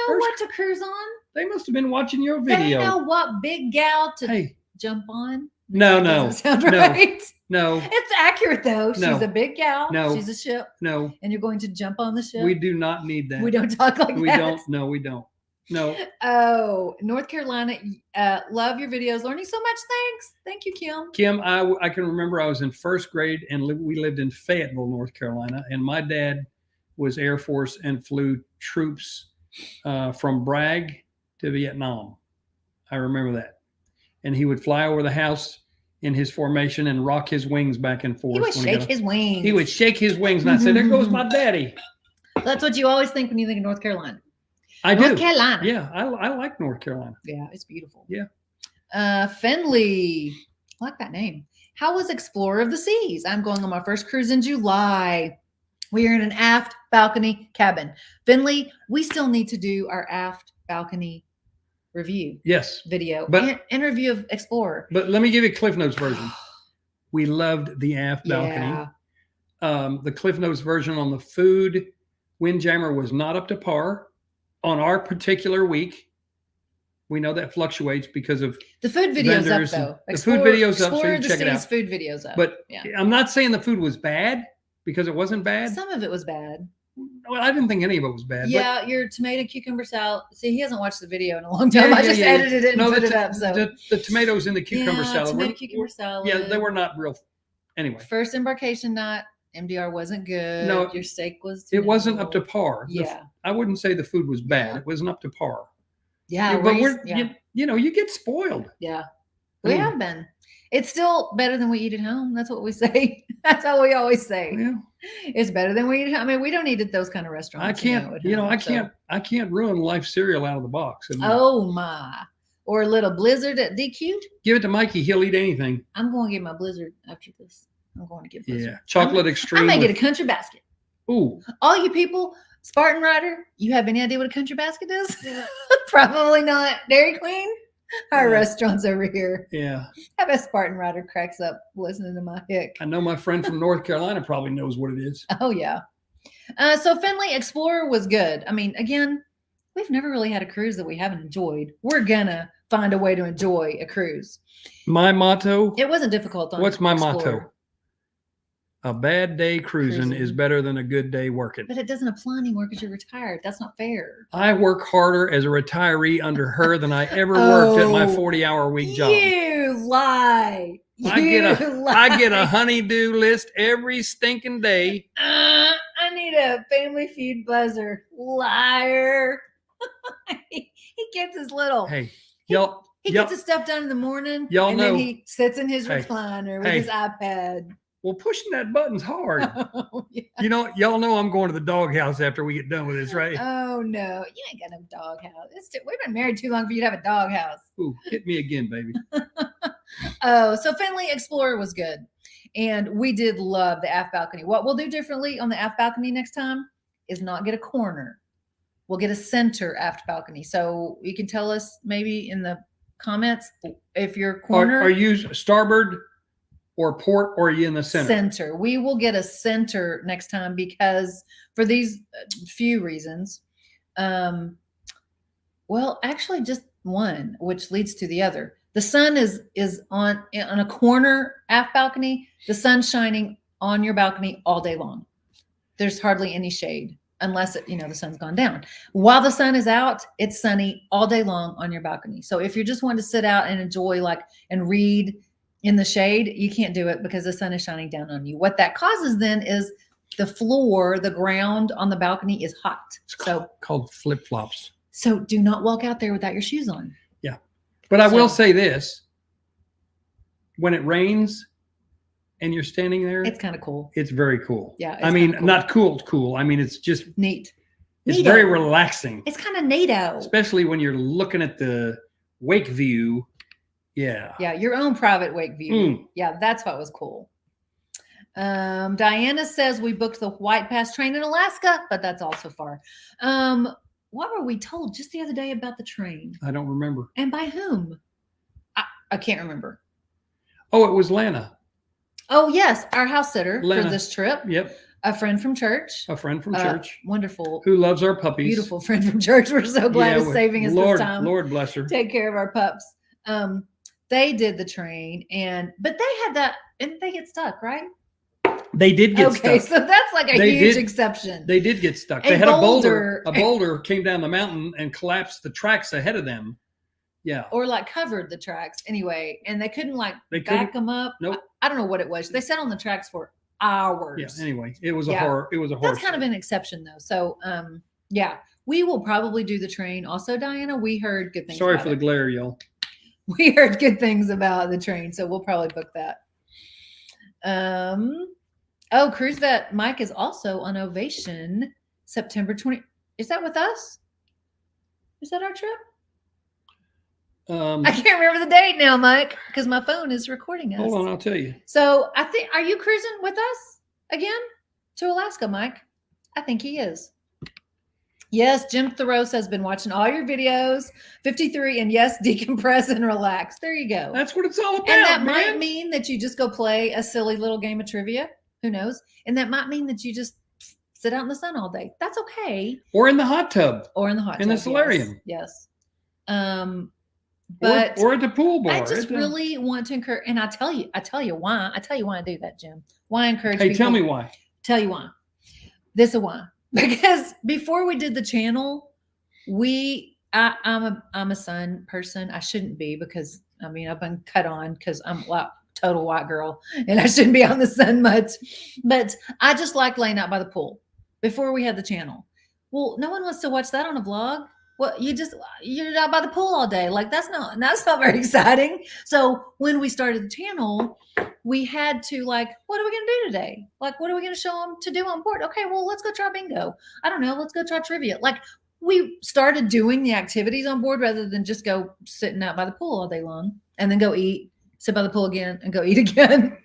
what to cruise on. They must have been watching your video. They know what big gal to jump on. No. Sound right? No. It's accurate though. She's a big gal. No. She's a ship. No. And you're going to jump on the ship. We do not need that. We don't talk like that. We don't. No, we don't. No. Oh, North Carolina. Love your videos. Learning so much. Thanks. Thank you, Kim. Kim, I can remember I was in first grade and we lived in Fayetteville, North Carolina. And my dad was Air Force and flew troops from Bragg to Vietnam. I remember that. And he would fly over the house in his formation and rock his wings back and forth. He would shake his wings. He would shake his wings. And I said, there goes my daddy. That's what you always think when you think of North Carolina. North Carolina. Yeah, I like North Carolina. Yeah, it's beautiful. Yeah. Finley. I like that name. How was Explorer of the Seas? I'm going on my first cruise in July. We are in an aft balcony cabin. Finley, we still need to do our aft balcony review. Yes. Video. But interview of Explorer. But let me give you Cliff Notes version. We loved the aft balcony. Yeah. The Cliff Notes version on the food, Windjammer was not up to par. On our particular week, we know that fluctuates because of the food videos up though. The food videos up, so you check it out. Food videos up. But I'm not saying the food was bad because it wasn't bad. Some of it was bad. Well, I didn't think any of it was bad. Yeah, your tomato cucumber salad. See, he hasn't watched the video in a long time. I just edited it and put it up. So the tomatoes in the cucumber salad. Cucumber salad. Yeah, they were not real. Anyway, first embarkation night. MDR wasn't good. No, your steak was. It wasn't up to par. Yeah, I wouldn't say the food was bad. It wasn't up to par. Yeah, but you get spoiled. Yeah, we have been. It's still better than we eat at home. That's what we say. That's how we always say. Yeah, it's better than we eat at home. I mean, we don't eat at those kind of restaurants. I can't. I can't ruin life cereal out of the box. Oh my! Or a little Blizzard at DQ. Give it to Mikey. He'll eat anything. I'm going to get my Blizzard after this. I'm going to get Blizzard. Yeah, chocolate extreme. I may get a country basket. Ooh. All you people, Spartan Rider, you have any idea what a country basket is? Probably not. Dairy Queen? Our restaurant's over here. Yeah. I bet Spartan Rider cracks up listening to my hick. I know my friend from North Carolina probably knows what it is. Oh, yeah. So Finley Explorer was good. I mean, again, we've never really had a cruise that we haven't enjoyed. We're going to find a way to enjoy a cruise. My motto? It wasn't difficult on What's my Explorer. motto? A bad day cruising is better than a good day working. But it doesn't apply anymore because you're retired. That's not fair. I work harder as a retiree under her than I ever worked at my 40-hour-week job. You lie. I get a honey-do list every stinking day. I need a Family Feud buzzer. Liar. He gets his little. Hey, y'all. He gets his stuff done in the morning. Y'all and know. Then he sits in his recliner with his iPad. Well, pushing that button's hard. Oh, yeah. You know, y'all know I'm going to the doghouse after we get done with this, right? Oh, no. You ain't got no doghouse. We've been married too long for you to have a doghouse. Ooh, hit me again, baby. Oh, so Finley Explorer was good. And we did love the aft balcony. What we'll do differently on the aft balcony next time is not get a corner. We'll get a center aft balcony. So you can tell us maybe in the comments if your corner. Are you starboard or port, or are you in the center? Center. We will get a center next time because for these few reasons. Well, actually just one, which leads to the other. The sun is on a corner aft balcony. The sun's shining on your balcony all day long. There's hardly any shade unless the sun's gone down. While the sun is out, it's sunny all day long on your balcony. So if you're just wanting to sit out and enjoy and read in the shade, you can't do it because the sun is shining down on you. What that causes then is the ground on the balcony is hot. It's called flip-flops. So do not walk out there without your shoes on. Yeah. But I will say this. When it rains and you're standing there, it's kind of cool. It's very cool. Yeah. I mean, cool. Not cool. I mean, it's just neat. It's neato. Very relaxing. It's kind of NATO. Especially when you're looking at the wake view. Yeah. Yeah. Your own private wake view. Yeah. That's what was cool. Diana says we booked the White Pass train in Alaska, but that's also far. What were we told just the other day about the train? I don't remember. And by whom? I can't remember. Oh, it was Lana. Oh, yes. Our house sitter Lana. For this trip. Yep. A friend from church. A friend from church. Wonderful. Who loves our puppies. Beautiful friend from church. We're so glad it's saving us this time. Lord bless her. Take care of our pups. They did the train but they had that, and they get stuck, right? They did get stuck. Okay, so that's like a huge exception. They did get stuck. They had a boulder. A boulder came down the mountain and collapsed the tracks ahead of them. Yeah. Or covered the tracks anyway. And they couldn't back them up. Nope. I don't know what it was. They sat on the tracks for hours. Yeah. Anyway, it was a horror. It was a horror. That's kind of an exception though. So, yeah, we will probably do the train. Also, Diana, we heard good things. Sorry for the glare, y'all. We heard good things about the train. So we'll probably book that. Oh, Cruise Vet Mike is also on Ovation September 20. Is that with us? Is that our trip? I can't remember the date now, Mike, because my phone is recording us. Hold on, I'll tell you. So I think, are you cruising with us again to Alaska, Mike? I think he is. Yes, Jim Thoreau has been watching all your videos, 53, and yes, decompress and relax. There you go. That's what it's all about. And that might mean that you just go play a silly little game of trivia. Who knows? And that might mean that you just sit out in the sun all day. That's okay. Or in the hot tub. In the solarium. Yes. But or at the pool bar. I just really want to encourage, and I tell you why. I tell you why I do that, Jim. Why I encourage people. Hey, tell me why. Tell you why. This is why. Because before we did the channel, I'm a sun person. I shouldn't be because I've been cut on because I'm total white girl and I shouldn't be on the sun much. But I just like laying out by the pool before we had the channel. Well, no one wants to watch that on a vlog. Well, you're out by the pool all day. That's not very exciting. So when we started the channel, we had to what are we going to do today? What are we going to show them to do on board? Okay, well, let's go try bingo. I don't know. Let's go try trivia. We started doing the activities on board rather than just go sitting out by the pool all day long and then go eat, sit by the pool again and go eat again,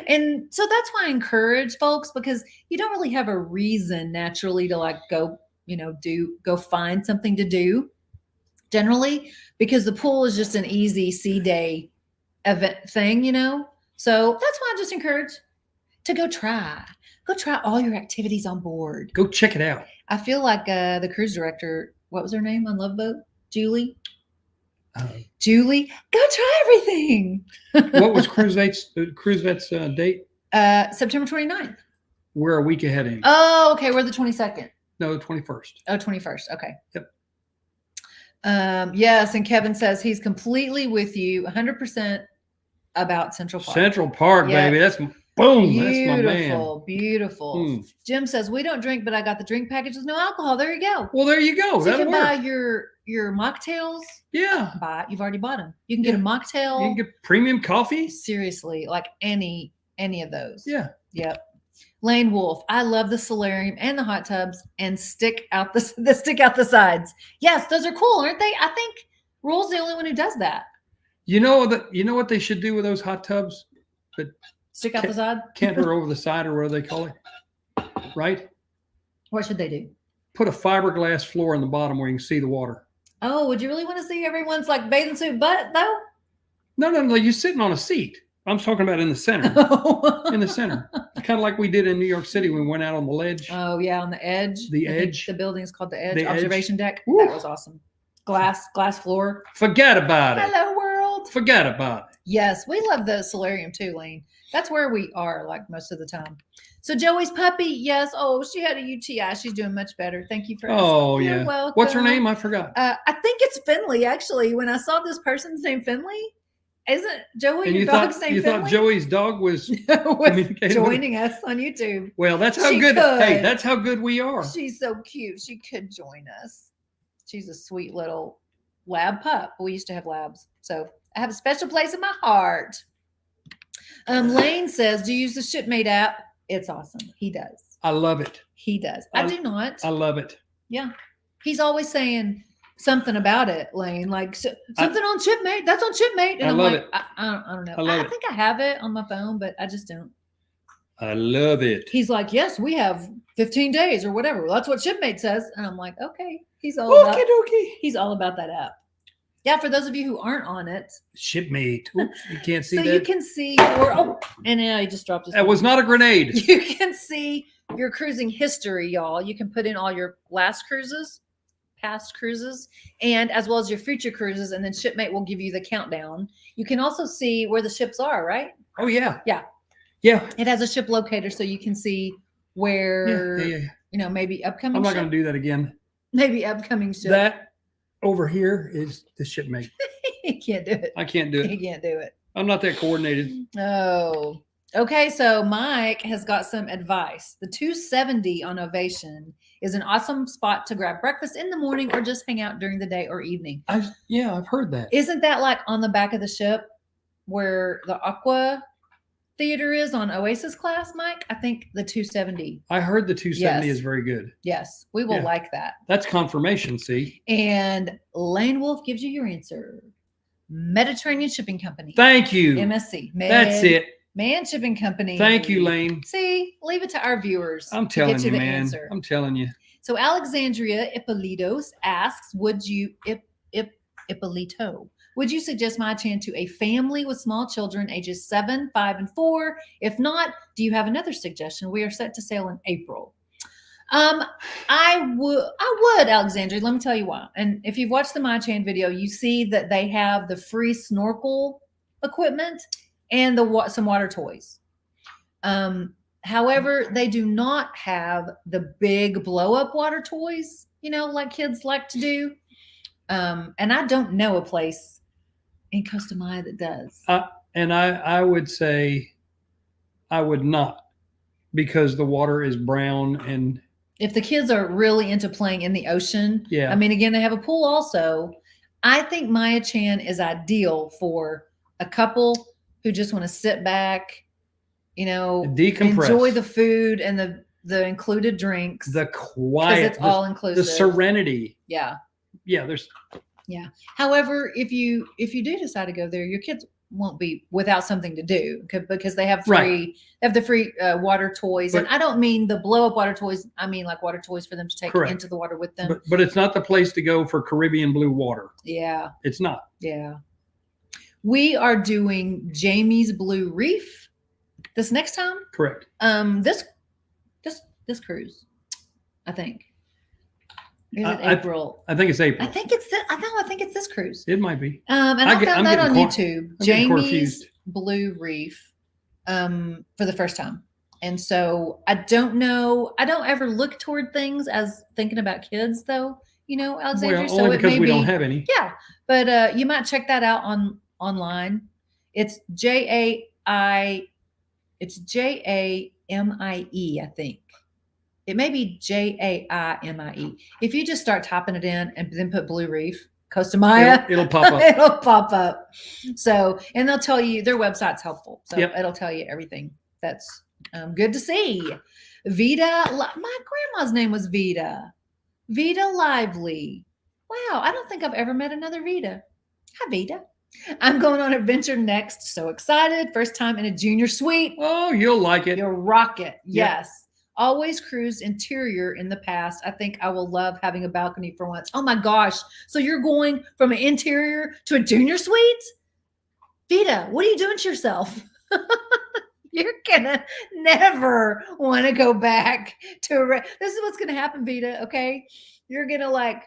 And so that's why I encourage folks, because you don't really have a reason naturally to like go, go find something to do generally, because the pool is just an easy sea day event thing, So that's why I just encourage to go try all your activities on board. Go check it out. I feel like the cruise director, what was her name on Love Boat? Julie. Julie, go try everything. What was Cruise Vet's date? September 29th. We're a week ahead of him. Oh, okay. We're the 22nd. No, the 21st. Oh, 21st. Okay. Yep. Yes, and Kevin says he's completely with you, 100% about Central Park. Central Park, baby. That's boom. Beautiful, that's my man. Beautiful. Jim says we don't drink, but I got the drink package with no alcohol. There you go. Well, there you go. So you That'll can work. buy your mocktails. Yeah. You've already bought them. You can get a mocktail. You can get premium coffee. Seriously, like any of those. Yeah. Yep. Lane Wolf, I love the solarium and the hot tubs and stick out the sides. Yes, those are cool, aren't they? I think Rule's the only one who does that. You know what they should do with those hot tubs? But stick out the side? Canter over the side, or whatever they call it. Right? What should they do? Put a fiberglass floor in the bottom where you can see the water. Oh, would you really want to see everyone's like bathing suit butt though? No. You're sitting on a seat. I'm talking about in the center. In the center. Kind of like we did in New York City when we went out on the ledge. Oh, yeah, on the edge. The edge. The building's called the Edge. The Observation deck. Woo. That was awesome. Glass floor. Forget about it. Hello, world. Forget about it. Yes, we love the solarium too, Lane. That's where we are like most of the time. So Joey's puppy, yes. Oh, she had a UTI. She's doing much better. Thank you for asking. Oh, You're yeah. welcome. What's her name? I forgot. I think it's Finley, actually. When I saw this person's name, Finley. Isn't Joey and your dog's name? You Finley? thought Joey's dog was joining us on YouTube. Well, that's how good. Hey, that's how good we are. She's so cute. She could join us. She's a sweet little lab pup. We used to have labs, so I have a special place in my heart. Lane says, "Do you use the Shipmate app? It's awesome. He does. I love it. He does. I do not. I love it. Yeah, he's always saying something about it, Lane, like something on Shipmate. That's on Shipmate. And I I'm love like, it. I don't know. I think I have it on my phone, but I just don't. I love it. He's like, yes, we have 15 days or whatever. Well, that's what Shipmate says. And I'm like, okay. He's all about that app. Yeah, for those of you who aren't on it. Shipmate. Oops, you can't see so that. You can see and now he just dropped his That phone. was not a grenade. You can see your cruising history, y'all. You can put in all your last cruises, past cruises, and as well as your future cruises, and then Shipmate will give you the countdown. You can also see where the ships are, right? Oh, yeah. Yeah. Yeah. It has a ship locator, so you can see where, maybe upcoming I'm not going to do that again. Maybe upcoming ship. That over here is the Shipmate. He can't do it. I can't do it. He can't do it. I'm not that coordinated. Oh. Okay, so Mike has got some advice. The 270 on Ovation is an awesome spot to grab breakfast in the morning or just hang out during the day or evening. I've heard that. Isn't that like on the back of the ship where the Aqua Theater is on Oasis Class, Mike? I think the 270. I heard the 270 is very good. Yes, we will like that. That's confirmation, see? And Lane Wolf gives you your answer. Mediterranean Shipping Company. Thank you. MSC. That's it. Man Shipping Company. Thank you, Lane. See, leave it to our viewers. I'm telling you, the man. Answer. I'm telling you. So Alexandria Ippolitos asks, would you Ippolito? Would you suggest My Chan to a family with small children ages 7, 5, and 4? If not, do you have another suggestion? We are set to sail in April. I would, Alexandria. Let me tell you why. And if you've watched the My Chan video, you see that they have the free snorkel equipment and some water toys. However, they do not have the big blow up water toys, like kids like to do. And I don't know a place in Costa Maya that does. And I would say I would not, because the water is brown. And if the kids are really into playing in the ocean, yeah. I mean, again, they have a pool also. I think Maya Chan is ideal for a couple who just want to sit back, decompress, enjoy the food and the included drinks, the quiet, it's all inclusive, the serenity. Yeah. Yeah. However, if you do decide to go there, your kids won't be without something to do because they have Right. the free water toys. But- and I don't mean the blow up water toys. I mean like water toys for them to take Correct. into the water with them. But it's not the place to go for Caribbean blue water. Yeah. It's not. Yeah. We are doing Jamie's Blue Reef this next time. Correct. This cruise, I think. Is it I April? think it's April. I think it's this cruise. It might be. And I found I'm that on getting YouTube. I'm getting Jamie's confused. Blue Reef, for the first time. And so I don't know. I don't ever look toward things as thinking about kids, though. Alexandria. Well, so only it because may we be, don't have any. Yeah, but you might check that out online. It's It's JAMIE, I think. It may be JAIMIE. If you just start typing it in and then put Blue Reef, Costa Maya, It'll pop up. it'll pop up. So, and they'll tell you their website's helpful. So Yep. it'll tell you everything. That's good to see. Vita, my grandma's name was Vita. Vita Lively. Wow, I don't think I've ever met another Vita. Hi, Vita. I'm going on adventure next. So excited. First time in a junior suite. Oh, you'll like it. You'll rock it. Yeah. Yes. Always cruised interior in the past. I think I will love having a balcony for once. Oh my gosh. So you're going from an interior to a junior suite? Vita, what are you doing to yourself? You're gonna never want to go back to this is what's gonna happen, Vita. Okay. You're gonna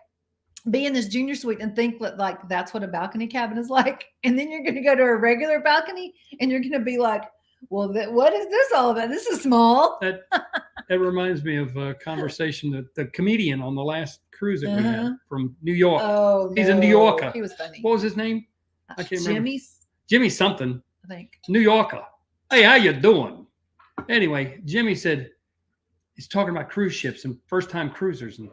be in this junior suite and think that that's what a balcony cabin is like. And then you're gonna go to a regular balcony and you're gonna be like, well, what is this all about? This is small. That reminds me of a conversation that the comedian on the last cruise that we Uh-huh. had from New York. Oh, He's in New no. Yorker. He was funny. What was his name? I can't remember. Jimmy something. I think. New Yorker. Hey, how you doing? Anyway, Jimmy said he's talking about cruise ships and first-time cruisers, and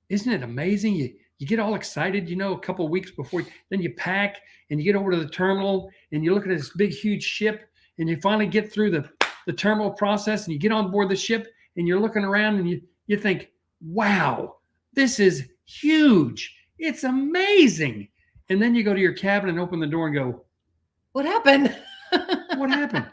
isn't it amazing? You get all excited, a couple of weeks before, then you pack and you get over to the terminal and you look at this big, huge ship, and you finally get through the terminal process and you get on board the ship and you're looking around and you think, wow, this is huge. It's amazing. And then you go to your cabin and open the door and go, What happened? what happened?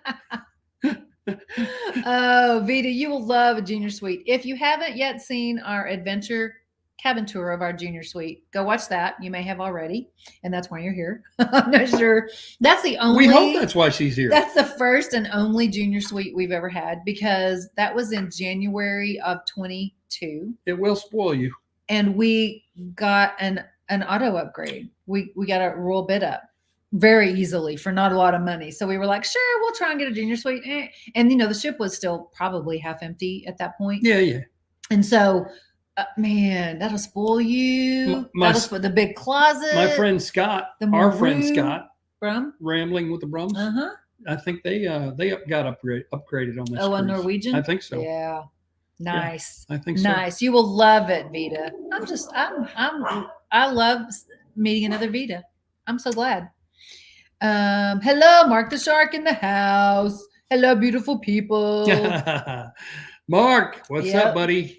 Oh, Vita, you will love a junior suite. If you haven't yet seen our adventure cabin tour of our junior suite, go watch that. You may have already, and that's why you're here. I'm not sure. That's the only. We hope that's why she's here. That's the first and only junior suite we've ever had because that was in January of 22. It will spoil you. And we got an auto upgrade. We got a royal bid up very easily for not a lot of money. So we were like, sure, we'll try and get a junior suite. And the ship was still probably half empty at that point. Yeah. And so, man, that'll spoil you. That'll spoil the big closet. My friend Scott, our friend Scott, Brum, Rambling with the Brums. Uh-huh. I think they got upgraded on this. Oh, on cruise. Norwegian? I think so. Yeah. Nice. Yeah, I think so. Nice. You will love it, Vita. I love meeting another Vita. I'm so glad. Hello, Mark the Shark in the house. Hello, beautiful people. Mark, what's up, buddy?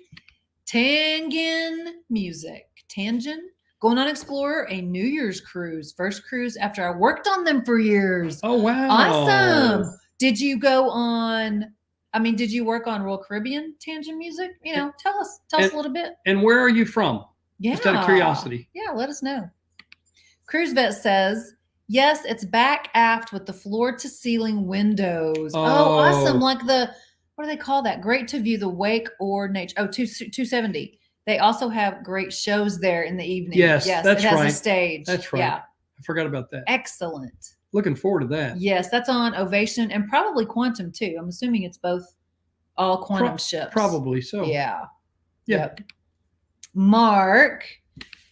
Tangen Music. Tangen. Going on Explorer, a New Year's cruise. First cruise after I worked on them for years. Oh, wow. Awesome. Did you work on Royal Caribbean Tangen Music? Tell us a little bit. And where are you from? Yeah. Just out of curiosity. Yeah, let us know. Cruise Vet says, yes, it's back aft with the floor to ceiling windows. Oh, awesome. Like what do they call that? Great to view the wake or nature. Oh, 270. They also have great shows there in the evening. Yes, that's it has right. a stage. That's right. Yeah. I forgot about that. Excellent. Looking forward to that. Yes, that's on Ovation and probably Quantum too. I'm assuming it's both all Quantum ships. Probably so. Yeah. Yeah. Yep. Mark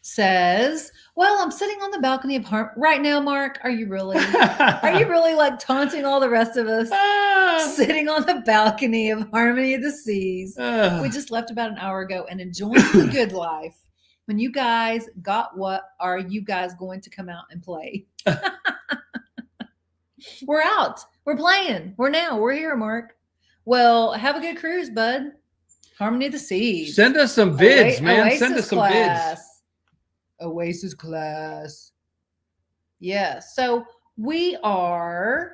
says, well, I'm sitting on the balcony of right now, Mark. Are you really? Are you really taunting all the rest of us? Sitting on the balcony of Harmony of the Seas. We just left about an hour ago and enjoying the good life. When you guys got what, are you guys going to come out and play? We're out. We're playing. We're here, Mark. Well, have a good cruise, bud. Harmony of the Seas. Send us some vids, man. Oasis Send us some class. vids. Oasis class. Yeah. So we are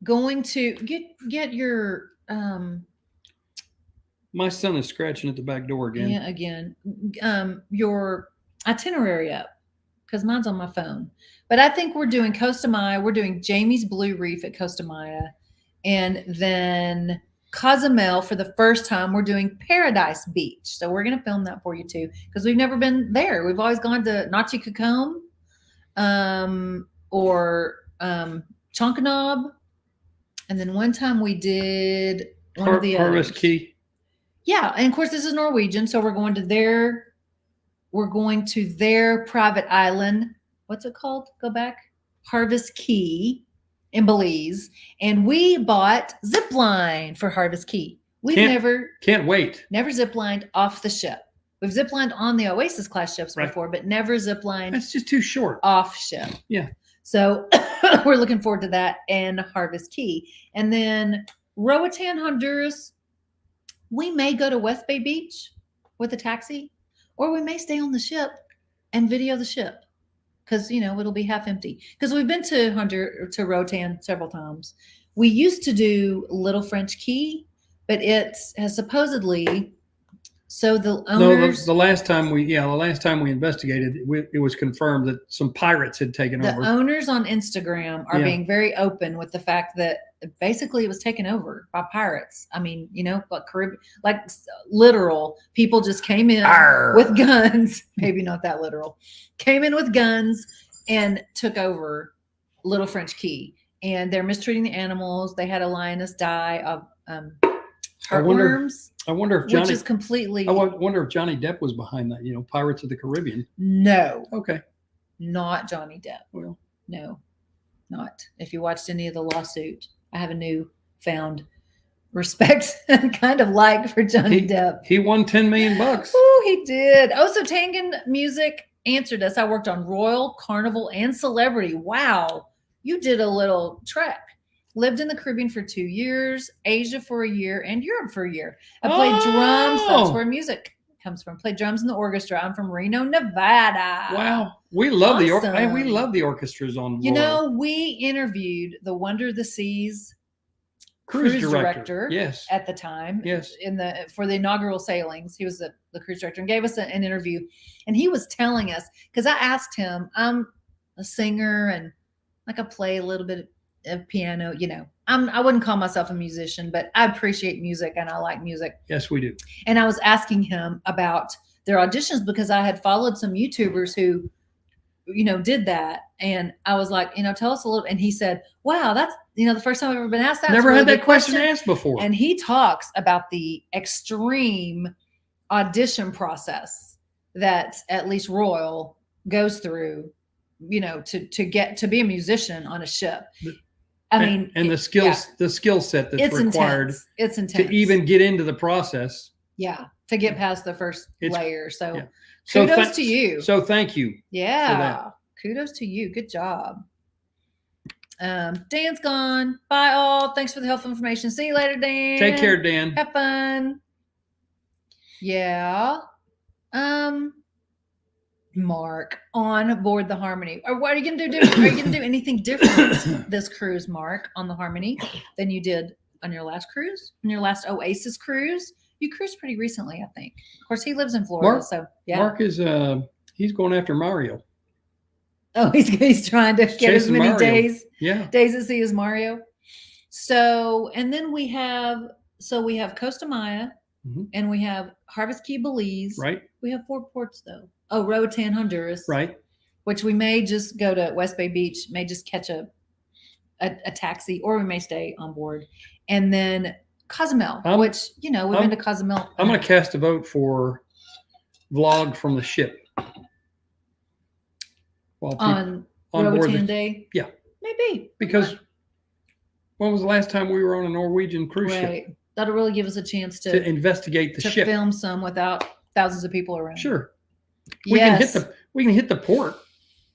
going to get your My son is scratching at the back door again. yeah, again, your itinerary up because mine's on my phone. But I think we're doing Costa Maya. We're doing Jamie's Blue Reef at Costa Maya, and then Cozumel for the first time. We're doing Paradise Beach, so we're gonna film that for you too because we've never been there. We've always gone to Nachi Cacombe, or Chonkanob, and then one time we did one of the Harvest others. Key. Yeah, and of course this is Norwegian, so we're going to their private island. What's it called? Go back. Harvest Key in Belize, and we bought zip line for Harvest Key. We've Can't wait. never zip lined off the ship. We've zip lined on the Oasis class ships Right. before, but never zip lined That's just too short. off ship. Yeah. So we're looking forward to that and Harvest Key. And then Roatan, Honduras. We may go to West Bay Beach with a taxi, or we may stay on the ship and video the ship because, you know, it'll be half empty. Because we've been to Roatan several times. We used to do Little French Key, but it has supposedly, so the owners. The last time we investigated, it was confirmed that some pirates had taken The over. owners on Instagram are being very open with the fact that basically it was taken over by pirates. I mean, you know, like literal people just came in with guns, maybe not that literal, came in with guns and took over Little French Key. And they're mistreating the animals. They had a lioness die of heartworms. I wonder if Johnny, which is completely. I wonder if Johnny Depp was behind that. You know, Pirates of the Caribbean. No. Okay. Not Johnny Depp. Well, no, not. If you watched any of the lawsuit, I have a new found respect and kind of like for Johnny Depp. He won $10 million. Oh, he did. Oh, so Tangan Music answered us. I worked on Royal, Carnival, and Celebrity. Wow, you did a little trek. Lived in the Caribbean for 2 years, Asia for a year, and Europe for a year. I played drums. That's where music comes from. Played drums in the orchestra. I'm from Reno, Nevada. Wow, we love we Awesome. love the orchestras on. You Royal. know, we interviewed the Wonder of the Seas cruise director. Yes, at the time. Yes, for the inaugural sailings, he was the cruise director and gave us an interview. And he was telling us, because I asked him, I'm a singer and like I play a little bit of piano. You know, I wouldn't call myself a musician, but I appreciate music and I like music. Yes, we do. And I was asking him about their auditions because I had followed some YouTubers who, you know, did that. And I was like, you know, tell us a little. And he said, wow, that's, you know, the first time I've ever been asked that. Never had that question asked before. And he talks about the extreme audition process that at least Royal goes through, you know, to get to be a musician on a ship. I mean, the skill set that's required. It's intense to even get into the process. Yeah, to get past the first layer. So, yeah. Kudos to you. So thank you. Yeah, kudos to you. Good job. Dan's gone. Bye all. Thanks for the helpful information. See you later, Dan. Take care, Dan. Have fun. Yeah. Mark, on board the Harmony. Or what are you gonna do? Are you gonna do anything different this cruise, Mark, on the Harmony than you did on your last cruise? On your last Oasis cruise? You cruised pretty recently, I think. Of course, he lives in Florida, Mark, so yeah. Mark is he's going after Mario. Oh, he's trying to get as many Mario. days to see as Mario. So, and then we have Costa Maya, and we have Harvest Key, Belize. Right. We have 4 ports though. Oh, Roatan, Honduras. Right. Which we may just go to West Bay Beach, may just catch a taxi, or we may stay on board. And then Cozumel, which, you know, we've been to Cozumel. I'm going to cast a vote for vlog from the ship. On Roatan Day? Yeah. Maybe. Because when was the last time we were on a Norwegian cruise ship? That'll really give us a chance to investigate the ship. To film some without thousands of people around. Sure. Yes. We can hit the port,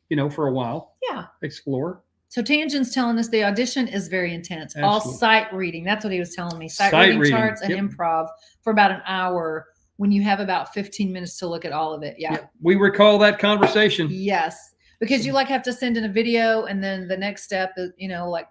you know, for a while. Yeah. Explore. So Tangen's telling us the audition is very intense. Absolutely. All sight reading. That's what he was telling me. Sight reading charts and improv for about an hour when you have about 15 minutes to look at all of it. Yeah. We recall that conversation. Yes. because you like have to send in a video, and then the next step is,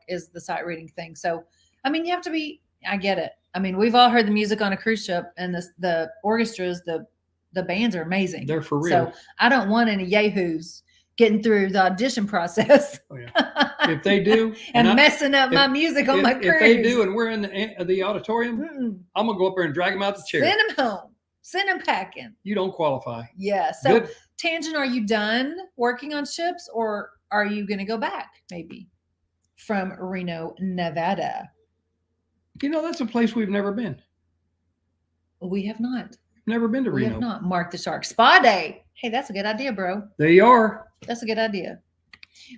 is the sight reading thing. So, I mean, you have to be. I get it. I mean, we've all heard the music on a cruise ship, and the orchestras, the bands are amazing. They're for real. So I don't want any yahoos getting through the audition process. Oh, yeah. If they do, and messing up my music on my cruise. If they do, and we're in the auditorium, I'm gonna go up there and drag them out the chair. Send them home. Send them packing. You don't qualify. Yeah. So, good. Tangent, are you done working on ships, or are you going to go back maybe from Reno, Nevada? That's a place we've never been. We have not. Never been to Reno. We have not. Mark the Shark Spa Day. Hey, that's a good idea, bro. There you are. That's a good idea.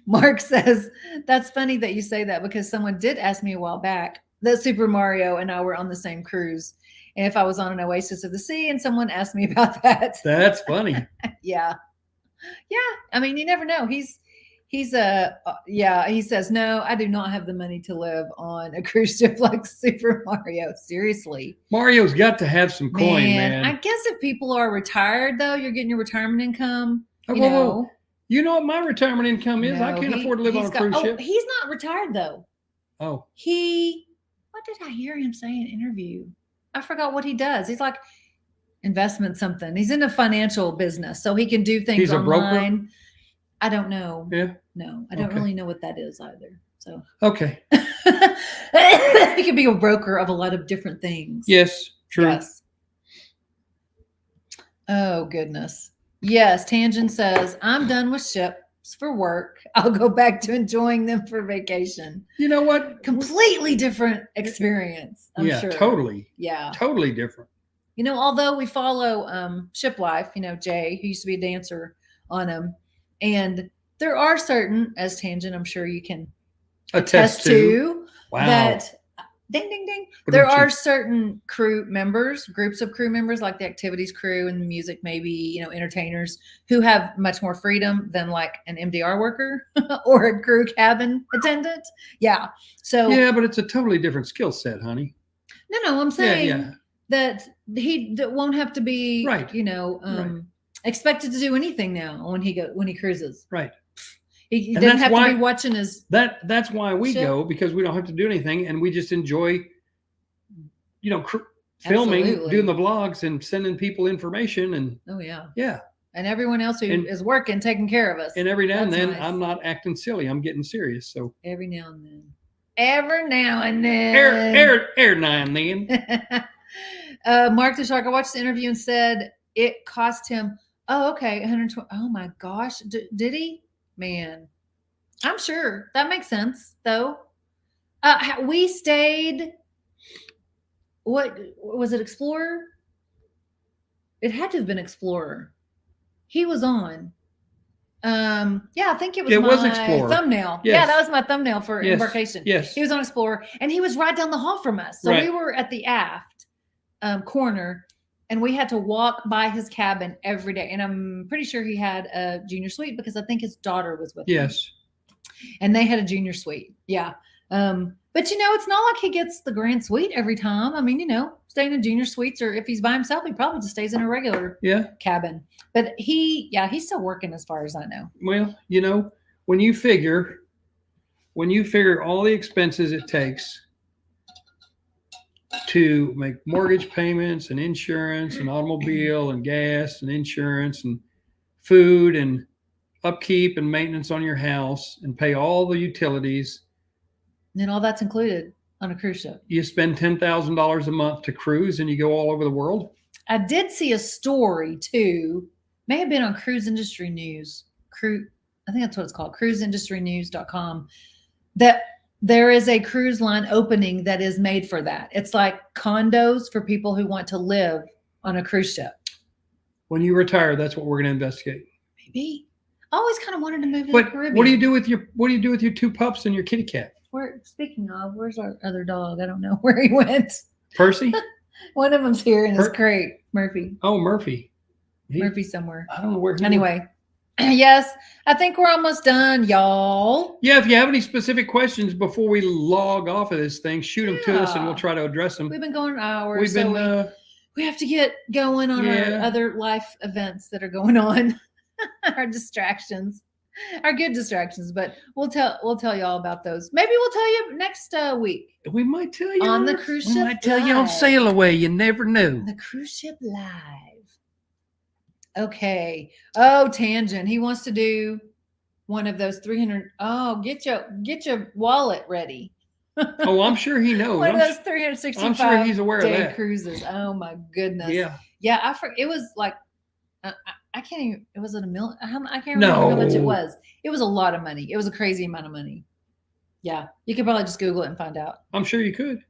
Mark says, that's funny that you say that, because someone did ask me a while back that Super Mario and I were on the same cruise, and if I was on an Oasis of the Sea, and someone asked me about that. That's funny. Yeah. I mean, you never know. He says, no, I do not have the money to live on a cruise ship like Super Mario. Seriously. Mario's got to have some coin, man. I guess if people are retired, though, you're getting your retirement income. Whoa. You know what my retirement income is? No, I can't afford to live on a cruise ship. He's not retired, though. Oh. What did I hear him say in an interview? I forgot what he does. He's like investment something. He's in a financial business, so he can do things He's online. A broker? I don't know. Yeah. No, I don't really know what that is either. So okay. He could be a broker of a lot of different things. Yes, true. Yes. Oh goodness. Yes, Tangent says, I'm done with ships for work. I'll go back to enjoying them for vacation. You know what? Completely different experience, I'm sure. Totally. Yeah. Totally different. Although we follow Ship Life, Jay, who used to be a dancer on them, and there are certain, as Tangent, I'm sure you can attest to, wow. that ding, ding, ding. There are certain crew members, groups of crew members, like the activities crew and the music, maybe, entertainers, who have much more freedom than like an MDR worker or a crew cabin attendant. Yeah. So yeah, but it's a totally different skill set, honey. No, I'm saying that he won't have to be right. Expected to do anything now when he cruises. Right. He doesn't have to be watching his. That's why we go, because we don't have to do anything, and we just enjoy, filming, doing the vlogs, and sending people information. And yeah, and everyone else who is working, taking care of us. And every now and then, I'm not acting silly; I'm getting serious. So every now and then, every now and then, Mark the Shark. I watched the interview and said it cost him. Oh, okay, 120. Oh my gosh, did he? Man, I'm sure that makes sense though. We stayed. What was it? Explorer? It had to have been Explorer. He was on. I think it was my Explorer. thumbnail. Yes. Yeah, that was my thumbnail for Embarkation. Yes, he was on Explorer, and he was right down the hall from us. So we were at the aft corner. And we had to walk by his cabin every day. And I'm pretty sure he had a junior suite, because I think his daughter was with him. Yes. And they had a junior suite. Yeah. But, it's not like he gets the grand suite every time. I mean, staying in junior suites, or if he's by himself, he probably just stays in a regular cabin. But he's still working as far as I know. Well, when you figure all the expenses it takes to make mortgage payments and insurance and automobile and gas and insurance and food and upkeep and maintenance on your house and pay all the utilities. And then all that's included on a cruise ship. You spend $10,000 a month to cruise, and you go all over the world. I did see a story too, may have been on Cruise Industry News. I think that's what it's called, cruiseindustrynews.com, that there is a cruise line opening that is made for that. It's like condos for people who want to live on a cruise ship. When you retire, that's what we're going to investigate. Maybe. I always kind of wanted to move to the Caribbean. What do you do with your two pups and your kitty cat? Speaking of, where's our other dog? I don't know where he went. Percy? One of them's here in his crate. Murphy. Oh, Murphy. Murphy's somewhere. I don't know where he Anyway. Went. Yes, I think we're almost done, y'all. Yeah, if you have any specific questions before we log off of this thing, shoot them to us and we'll try to address them. We've been going hours. We have to get going on our other life events that are going on, our distractions. are good distractions, but we'll tell you all about those. Maybe we'll tell you next week We might tell you on the cruise ship. We might tell you on Live. Sail Away. You never knew. The cruise ship live. Okay. Oh, tangent. He wants to do one of those 300. Oh, get your wallet ready. Oh, I'm sure he knows. One of those 365 I'm sure he's aware of day that. cruises. Oh my goodness. Yeah. Yeah. It was like I can't even. Was it a million? I can't remember how much it was. It was a lot of money. It was a crazy amount of money. Yeah, you could probably just Google it and find out. I'm sure you could.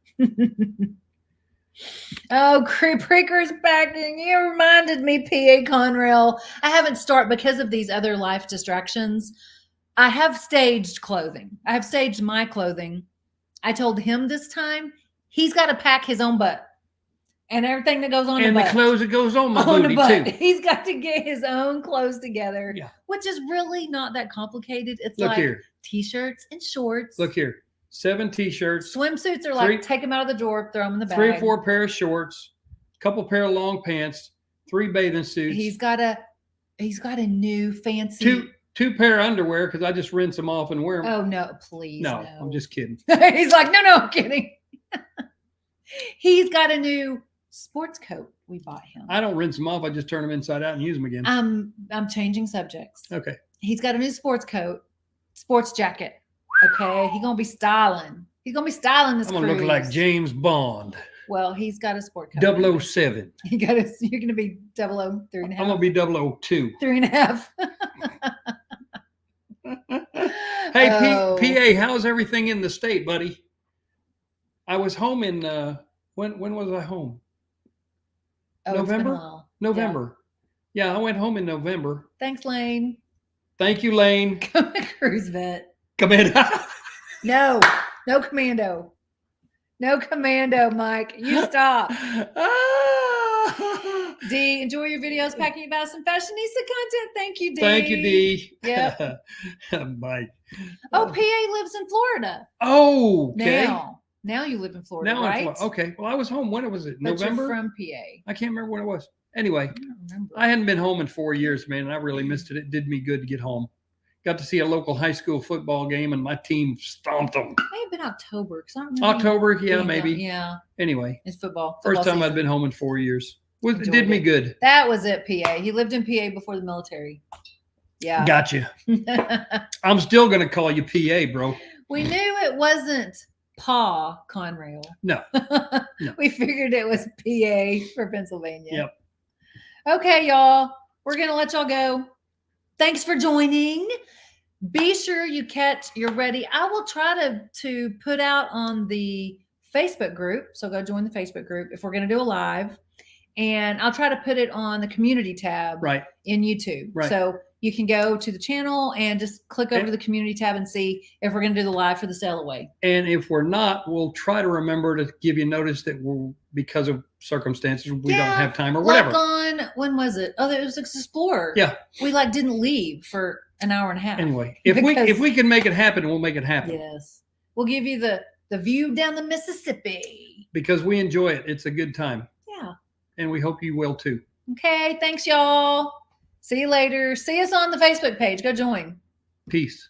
Oh, Preaker's backing. You reminded me, PA Conrail. I haven't started because of these other life distractions. I have staged clothing. I have staged my clothing. I told him this time he's got to pack his own butt and everything that goes on and the butt. Clothes that goes on my booty too. He's got to get his own clothes together, yeah. Which is really not that complicated. It's Look like here. T-shirts and shorts. Look here. 7 T-shirts. Swimsuits are like take them out of the drawer, throw them in the bag. 3 or 4 pair of shorts, couple pair of long pants, 3 bathing suits. He's got a new fancy 2 pair of underwear because I just rinse them off and wear them. Oh no, please. No, I'm just kidding. He's like, no, I'm kidding. He's got a new sports coat we bought him. I don't rinse them off. I just turn them inside out and use them again. I'm changing subjects. Okay. He's got a new sports coat, sports jacket. Okay. He's gonna be styling. He's gonna be styling this. I'm gonna look like James Bond. Well, he's got a sport coat. 007. You're gonna be 003 and a half. I'm gonna be 002. 3.5. Hey, PA, how's everything in the state, buddy? I was home in when was I home? November. November. Yeah, I went home in November. Thanks, Lane. Thank you, Lane. Cruise vet. Commando. No commando. No commando, Mike. You stop. D, enjoy your videos packing about some fashionista content. Thank you, D. Thank you, D. Yep. Mike. Oh, PA lives in Florida. Oh, okay. Now you live in Florida, now right? Okay. Well, I was home. When was it? But November? you're from PA. I can't remember when it was. Anyway, I hadn't been home in 4 years, man, and I really missed it. It did me good to get home. Got to see a local high school football game, and my team stomped them. It may have been October. Because I don't remember. October, yeah, maybe. Yeah. Anyway. It's football. First time season. I'd been home in 4 years. It did me good. That was it, PA. He lived in PA before the military. Yeah. Gotcha. I'm still going to call you PA, bro. We knew it wasn't Pa Conrail. No. We figured it was PA for Pennsylvania. Yep. Okay, y'all. We're going to let y'all go. Thanks for joining. Be sure you're ready. I will try to put out on the Facebook group. So go join the Facebook group if we're going to do a live. And I'll try to put it on the community tab in YouTube. Right. So you can go to the channel and just click over to the community tab and see if we're going to do the live for the Sail Away. And if we're not, we'll try to remember to give you notice that because of circumstances, we don't have time or whatever. Like when was it? Oh, it was Explorer. Yeah. We didn't leave for an hour and a half. Anyway, if we can make it happen, we'll make it happen. Yes. We'll give you the view down the Mississippi. Because we enjoy it. It's a good time. Yeah. And we hope you will too. Okay. Thanks, y'all. See you later. See us on the Facebook page. Go join. Peace.